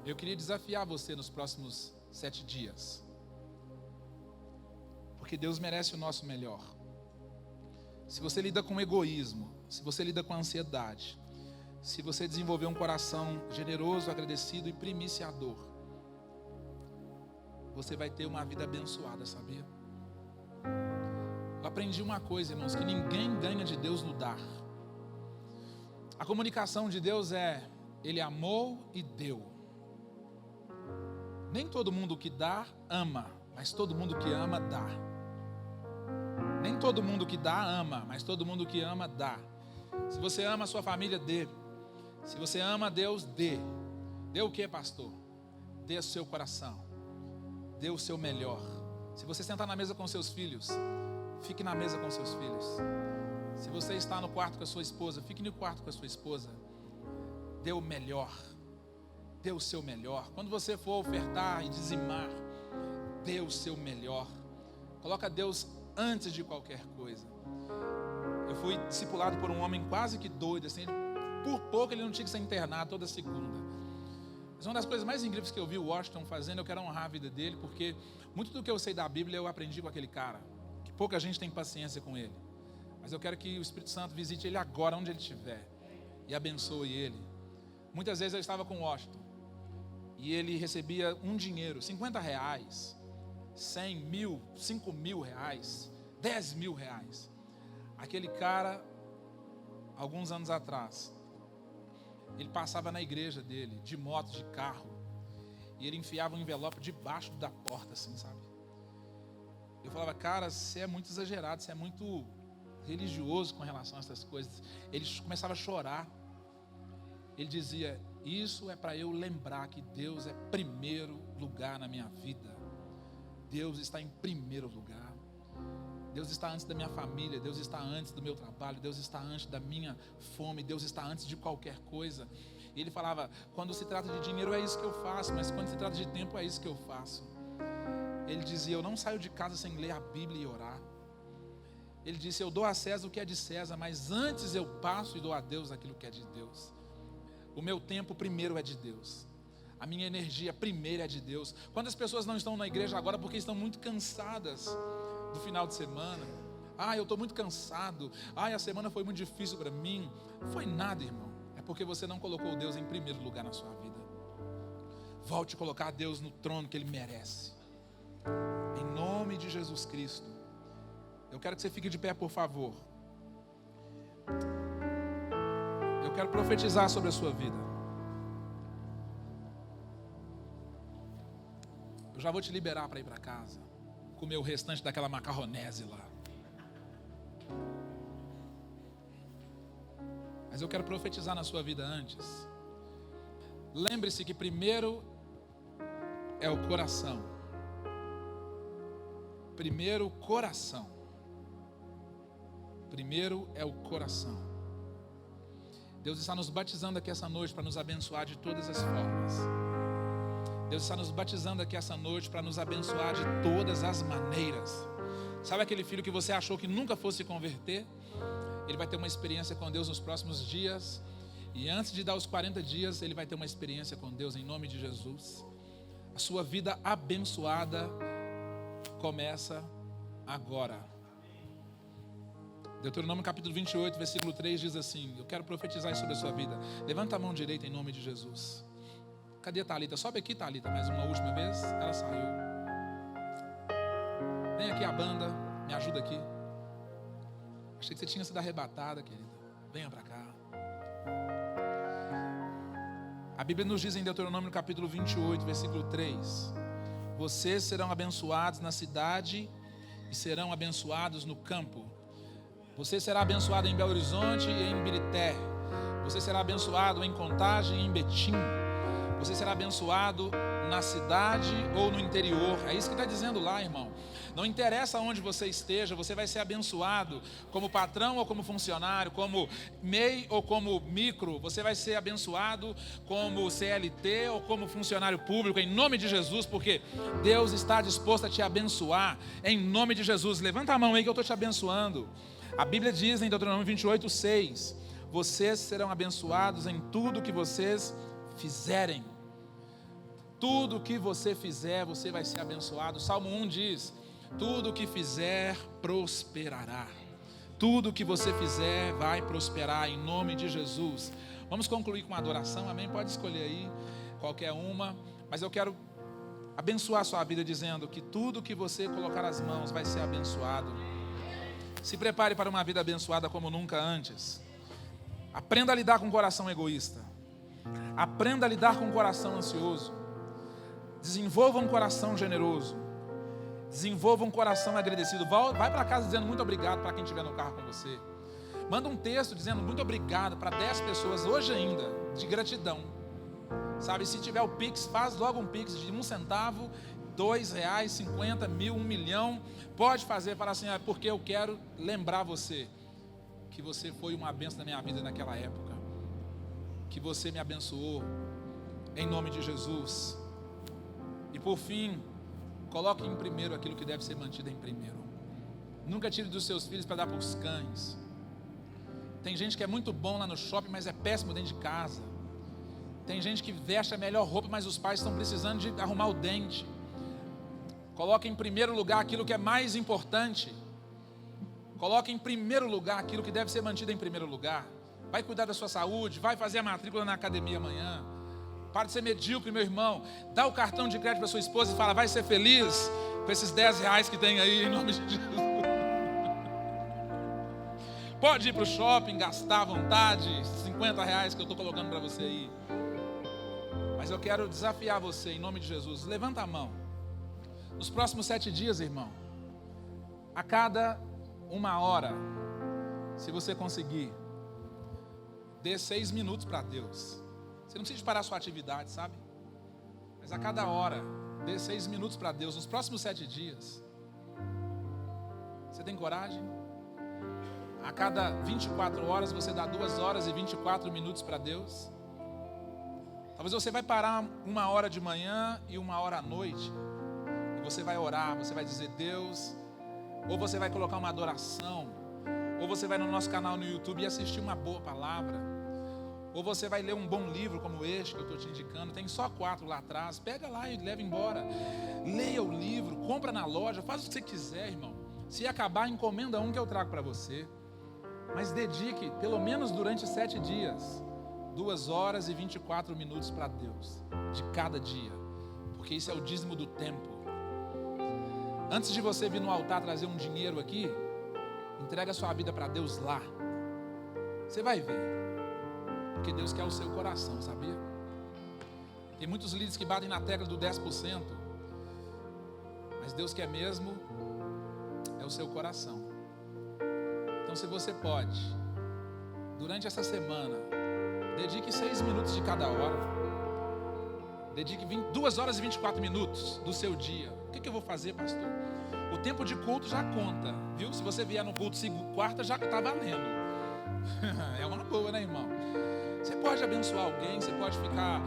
Eu queria desafiar você nos próximos 7 dias. Porque Deus merece o nosso melhor. Se você lida com egoísmo, se você lida com ansiedade, se você desenvolver um coração generoso, agradecido e primiciador, você vai ter uma vida abençoada, sabia? Eu aprendi uma coisa, irmãos, que ninguém ganha de Deus no dar. A comunicação de Deus é: Ele amou e deu. Nem todo mundo que dá, ama, mas todo mundo que ama, dá. Nem todo mundo que dá, ama, mas todo mundo que ama, dá. Se você ama a sua família, dê. Se você ama Deus, dê. Dê o que, pastor? Dê o seu coração. Dê o seu melhor. Se você sentar na mesa com seus filhos, fique na mesa com seus filhos. Se você está no quarto com a sua esposa, fique no quarto com a sua esposa. Dê o melhor. Dê o seu melhor. Quando você for ofertar e dizimar, dê o seu melhor. Coloca Deus antes de qualquer coisa. Eu fui discipulado por um homem quase que doido, assim, por pouco ele não tinha que ser internado toda segunda. Mas uma das coisas mais incríveis que eu vi o Washington fazendo, eu quero honrar a vida dele, porque muito do que eu sei da Bíblia eu aprendi com aquele cara, que pouca gente tem paciência com ele. Mas eu quero que o Espírito Santo visite ele agora, onde ele estiver, e abençoe ele. Muitas vezes eu estava com o Washington, e ele recebia um dinheiro, R$50, 100 mil, 5 mil reais, 10 mil reais. Aquele cara, alguns anos atrás, ele passava na igreja dele, de moto, de carro, e ele enfiava um envelope debaixo da porta, assim, sabe? Eu falava, cara, você é muito exagerado, você é muito religioso com relação a essas coisas. Ele começava a chorar. Ele dizia, isso é para eu lembrar que Deus é primeiro lugar na minha vida. Deus está em primeiro lugar. Deus está antes da minha família, Deus está antes do meu trabalho, Deus está antes da minha fome, Deus está antes de qualquer coisa. E ele falava, quando se trata de dinheiro é isso que eu faço, mas quando se trata de tempo é isso que eu faço. Ele dizia, eu não saio de casa sem ler a Bíblia e orar. Ele disse, eu dou a César o que é de César, mas antes eu passo e dou a Deus aquilo que é de Deus. O meu tempo primeiro é de Deus. A minha energia primeiro é de Deus. Quantas pessoas não estão na igreja agora porque estão muito cansadas do final de semana? Eu estou muito cansado. A semana foi muito difícil para mim. Não foi nada, irmão. É porque você não colocou Deus em primeiro lugar na sua vida. Volte a colocar Deus no trono que Ele merece. Em nome de Jesus Cristo. Eu quero que você fique de pé, por favor. Eu quero profetizar sobre a sua vida. Eu já vou te liberar para ir para casa, comer o restante daquela macarronese lá. Mas eu quero profetizar na sua vida antes. Lembre-se que primeiro é o coração. Primeiro o coração. Primeiro é o coração. Deus está nos batizando aqui essa noite para nos abençoar de todas as formas. Deus está nos batizando aqui essa noite para nos abençoar de todas as maneiras. Sabe aquele filho que você achou que nunca fosse se converter? Ele vai ter uma experiência com Deus nos próximos dias. E antes de dar os 40 dias, ele vai ter uma experiência com Deus em nome de Jesus. A sua vida abençoada começa agora. Deuteronômio capítulo 28, versículo 3 diz assim, eu quero profetizar sobre a sua vida. Levanta a mão direita em nome de Jesus. Cadê a Thalita? Sobe aqui, Thalita, mais uma última vez. Ela saiu. Vem aqui a banda, me ajuda aqui. Achei que você tinha sido arrebatada, querida. Venha para cá. A Bíblia nos diz em Deuteronômio capítulo 28, versículo 3. Vocês serão abençoados na cidade e serão abençoados no campo. Você será abençoado em Belo Horizonte e em Birité. Você será abençoado em Contagem e em Betim. Você será abençoado na cidade ou no interior. É isso que está dizendo lá, irmão. Não interessa onde você esteja, você vai ser abençoado como patrão ou como funcionário, como MEI ou como micro. Você vai ser abençoado como CLT ou como funcionário público, em nome de Jesus, porque Deus está disposto a te abençoar, em nome de Jesus. Levanta a mão aí que eu estou te abençoando. A Bíblia diz em Deuteronômio 28, 6, vocês serão abençoados em tudo que vocês fizerem. Tudo que você fizer, você vai ser abençoado. Salmo 1 diz, tudo que fizer, prosperará. Tudo que você fizer, vai prosperar, em nome de Jesus. Vamos concluir com uma adoração, amém? Pode escolher aí, qualquer uma. Mas eu quero abençoar a sua vida dizendo que tudo que você colocar as mãos vai ser abençoado. Se prepare para uma vida abençoada como nunca antes. Aprenda a lidar com um coração egoísta. Aprenda a lidar com um coração ansioso. Desenvolva um coração generoso. Desenvolva um coração agradecido. Vai para casa dizendo muito obrigado para quem estiver no carro com você. Manda um texto dizendo muito obrigado para 10 pessoas hoje ainda, de gratidão. Sabe, se tiver o Pix, faz logo um Pix de 1 centavo, R$2, 50 mil, 1 milhão. Pode fazer, fala assim, porque eu quero lembrar você que você foi uma bênção na minha vida naquela época, que você me abençoou, em nome de Jesus. E por fim, coloque em primeiro aquilo que deve ser mantido em primeiro. Nunca tire dos seus filhos para dar para os cães. Tem gente que é muito bom lá no shopping, mas é péssimo dentro de casa. Tem gente que veste a melhor roupa, mas os pais estão precisando de arrumar o dente. Coloque em primeiro lugar aquilo que é mais importante. Coloque em primeiro lugar aquilo que deve ser mantido em primeiro lugar. Vai cuidar da sua saúde, vai fazer a matrícula na academia amanhã. Para de ser medíocre, meu irmão. Dá o cartão de crédito para sua esposa e fala: vai ser feliz com esses 10 reais que tem aí, em nome de Jesus. Pode ir para o shopping, gastar à vontade, 50 reais que eu estou colocando para você aí. Mas eu quero desafiar você, em nome de Jesus. Levanta a mão. Nos próximos 7 dias, irmão, a cada 1 hora, se você conseguir, dê 6 minutos para Deus. Você não precisa parar a sua atividade, sabe? Mas a cada hora, dê 6 minutos para Deus. Nos próximos 7 dias. Você tem coragem? A cada 24 horas, você dá 2 horas e 24 minutos para Deus. Talvez você vai parar 1 hora de manhã e 1 hora à noite. E você vai orar, você vai dizer: Deus. Ou você vai colocar uma adoração. Ou você vai no nosso canal no YouTube e assistir uma boa palavra. Ou você vai ler um bom livro como este que eu estou te indicando. Tem só 4 lá atrás. Pega lá e leva embora. Leia o livro, compra na loja, faz o que você quiser, irmão. Se acabar, encomenda um que eu trago para você. Mas dedique, pelo menos durante 7 dias, 2 horas e 24 minutos para Deus, de cada dia. Porque isso é o dízimo do tempo. Antes de você vir no altar trazer um dinheiro aqui, entrega a sua vida para Deus lá. Você vai ver. Porque Deus quer o seu coração, sabia? Tem muitos líderes que batem na tecla do 10%. Mas Deus quer mesmo é o seu coração. Então, se você pode, durante essa semana, dedique 6 minutos de cada hora. Dedique 2 horas e 24 minutos do seu dia. O que eu vou fazer, pastor? O tempo de culto já conta, viu? Se você vier no culto quarta, já está valendo. É uma boa, né, irmão? Você pode abençoar alguém, você pode ficar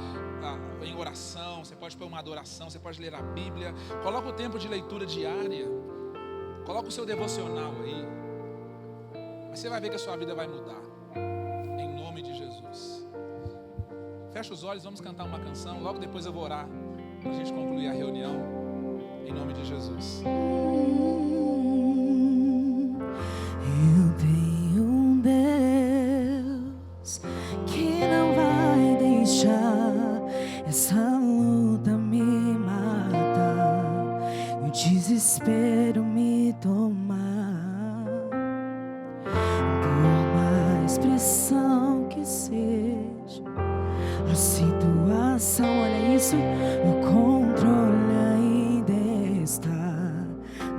em oração, você pode pôr uma adoração, você pode ler a Bíblia. Coloca o tempo de leitura diária. Coloca o seu devocional aí. Mas você vai ver que a sua vida vai mudar. Em nome de Jesus. Fecha os olhos, vamos cantar uma canção. Logo depois eu vou orar para a gente concluir a reunião. Em nome de Jesus. Eu tenho um Deus que não vai deixar essa luta me matar e o desespero me tomar. Por mais pressão que seja a situação, olha isso, o controle ainda está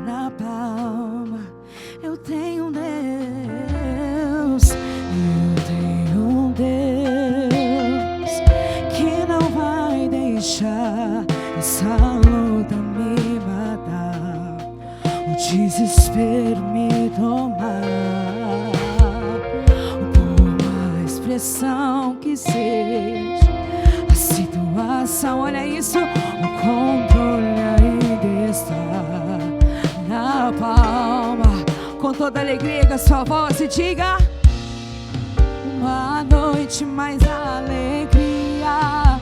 na palma. Eu tenho um Deus, eu tenho um Deus que não vai deixar essa luta me matar, o desespero me tomar. Por mais pressão que seja a situação, olha isso, o controle ainda está na palma. Com toda alegria com a sua voz e diga: uma noite mais alegria.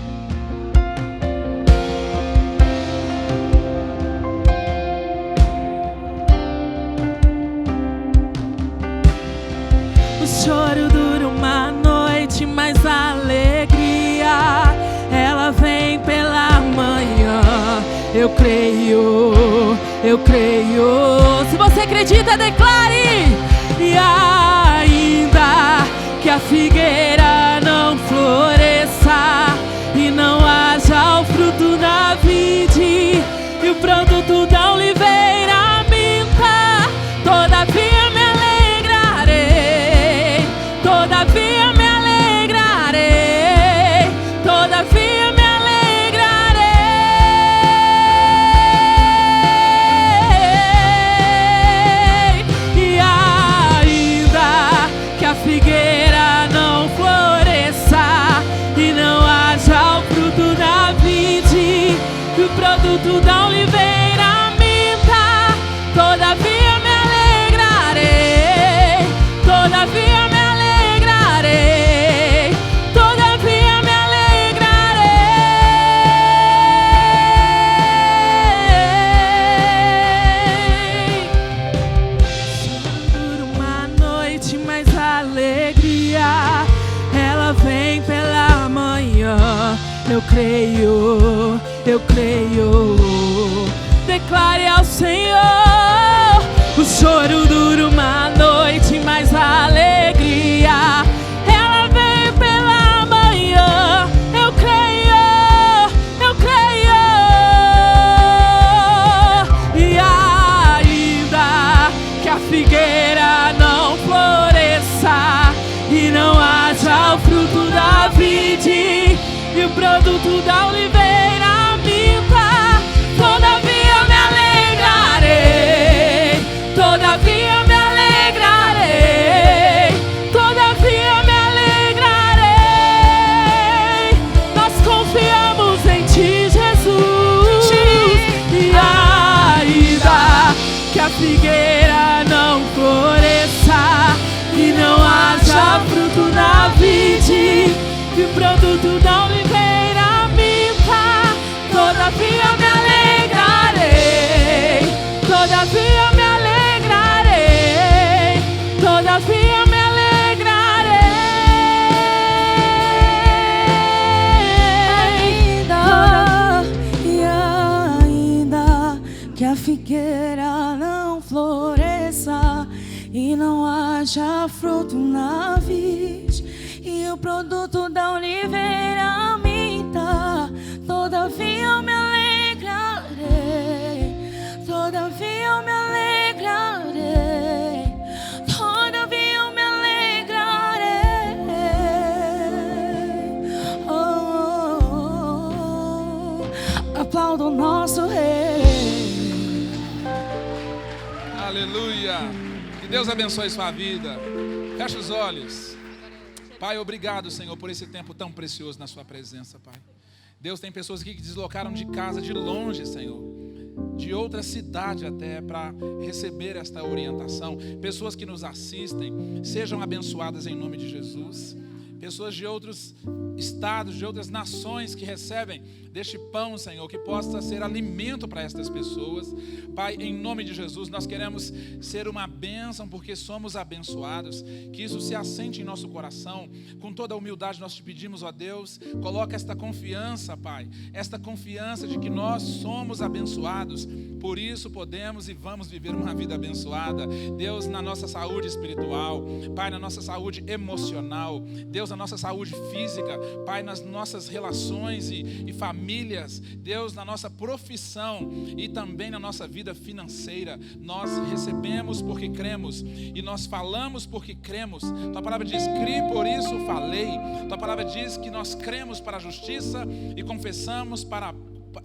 O choro dura uma noite, mas a alegria ela vem pela manhã. Eu creio, eu creio. Se você acredita, declare. E ainda que a figueira não floresça e não haja o fruto na vide e o produto da oliveira minta, todavia me alegrarei, todavia me alegrarei, todavia me alegrarei. E ainda que a figueira não floresça e não haja o fruto da vide e o produto da oliveira minta, todavia me alegrarei. eu creio, eu creio. Declare ao Senhor, o choro dura uma noite, mas a alegria ela vem pela manhã. Eu creio, eu creio. E ainda que a figueira não floresça e não haja o fruto da vide e o produto da oliveira minta, todavia me alegrarei, todavia me alegrarei, todavia me alegrarei. Nós confiamos em Ti, Jesus. E ainda que a figueira não floresça e não haja fruto na vide e o produto da oliveira minta, todavia me alegrarei, todavia me alegrarei, todavia me alegrarei. Ainda que a figueira não floresça e não haja fruto na vide e o produto da oliveira minta, todavia eu me alegrarei, todavia eu me alegrarei, todavia eu me alegrarei. Oh, aplaudo o nosso Rei. Aleluia. Que Deus abençoe sua vida. Feche os olhos. Pai, obrigado, Senhor, por esse tempo tão precioso na sua presença, Pai. Deus, tem pessoas aqui que deslocaram de casa, de longe, Senhor, de outra cidade até, para receber esta orientação. Pessoas que nos assistem, sejam abençoadas em nome de Jesus. Pessoas de outros estados, de outras nações que recebem deste pão, Senhor, que possa ser alimento para estas pessoas. Pai, em nome de Jesus, nós queremos ser uma bênção porque somos abençoados. Que isso se assente em nosso coração. Com toda a humildade nós te pedimos, ó Deus, coloca esta confiança, Pai, esta confiança de que nós somos abençoados. Por isso podemos e vamos viver uma vida abençoada. Deus, na nossa saúde espiritual, Pai, na nossa saúde emocional, Deus, na nossa saúde física, Pai, nas nossas relações e famílias, Deus, na nossa profissão e também na nossa vida financeira. Nós recebemos porque cremos e nós falamos porque cremos. Tua palavra diz: crie, por isso falei. Tua palavra diz que nós cremos para a justiça e confessamos para a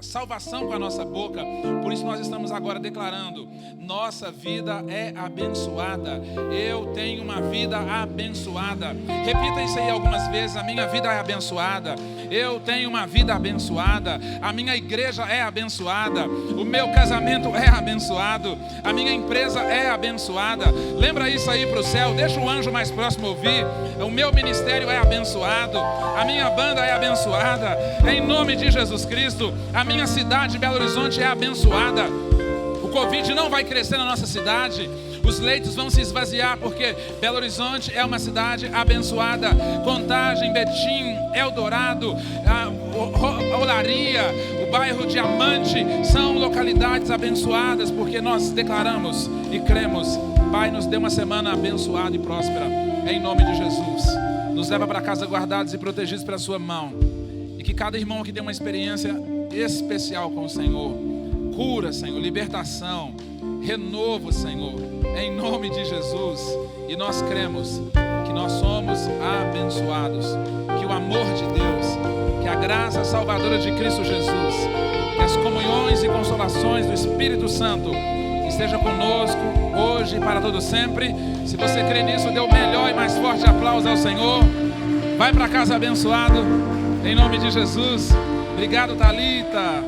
salvação com a nossa boca. Por isso nós estamos agora declarando: nossa vida é abençoada. Eu tenho uma vida abençoada. Repita isso aí algumas vezes: a minha vida é abençoada. Eu tenho uma vida abençoada. A minha igreja é abençoada. O meu casamento é abençoado. A minha empresa é abençoada. Lembra isso aí para o céu. Deixa o anjo mais próximo ouvir. O meu ministério é abençoado. A minha banda é abençoada. Em nome de Jesus Cristo. A minha cidade, Belo Horizonte, é abençoada. O Covid não vai crescer na nossa cidade. Os leitos vão se esvaziar porque Belo Horizonte é uma cidade abençoada. Contagem, Betim, Eldorado, Olaria, o bairro Diamante são localidades abençoadas porque nós declaramos e cremos. Pai, nos dê uma semana abençoada e próspera. Em nome de Jesus. Nos leva para casa guardados e protegidos pela sua mão. E que cada irmão aqui tenha uma experiência especial com o Senhor. Cura, Senhor, libertação, renovo, Senhor, em nome de Jesus. E nós cremos que nós somos abençoados, que o amor de Deus, que a graça salvadora de Cristo Jesus, que as comunhões e consolações do Espírito Santo esteja conosco hoje e para todo sempre. Se você crê nisso, dê o melhor e mais forte aplauso ao Senhor. Vai para casa abençoado, em nome de Jesus. Obrigado, Thalita.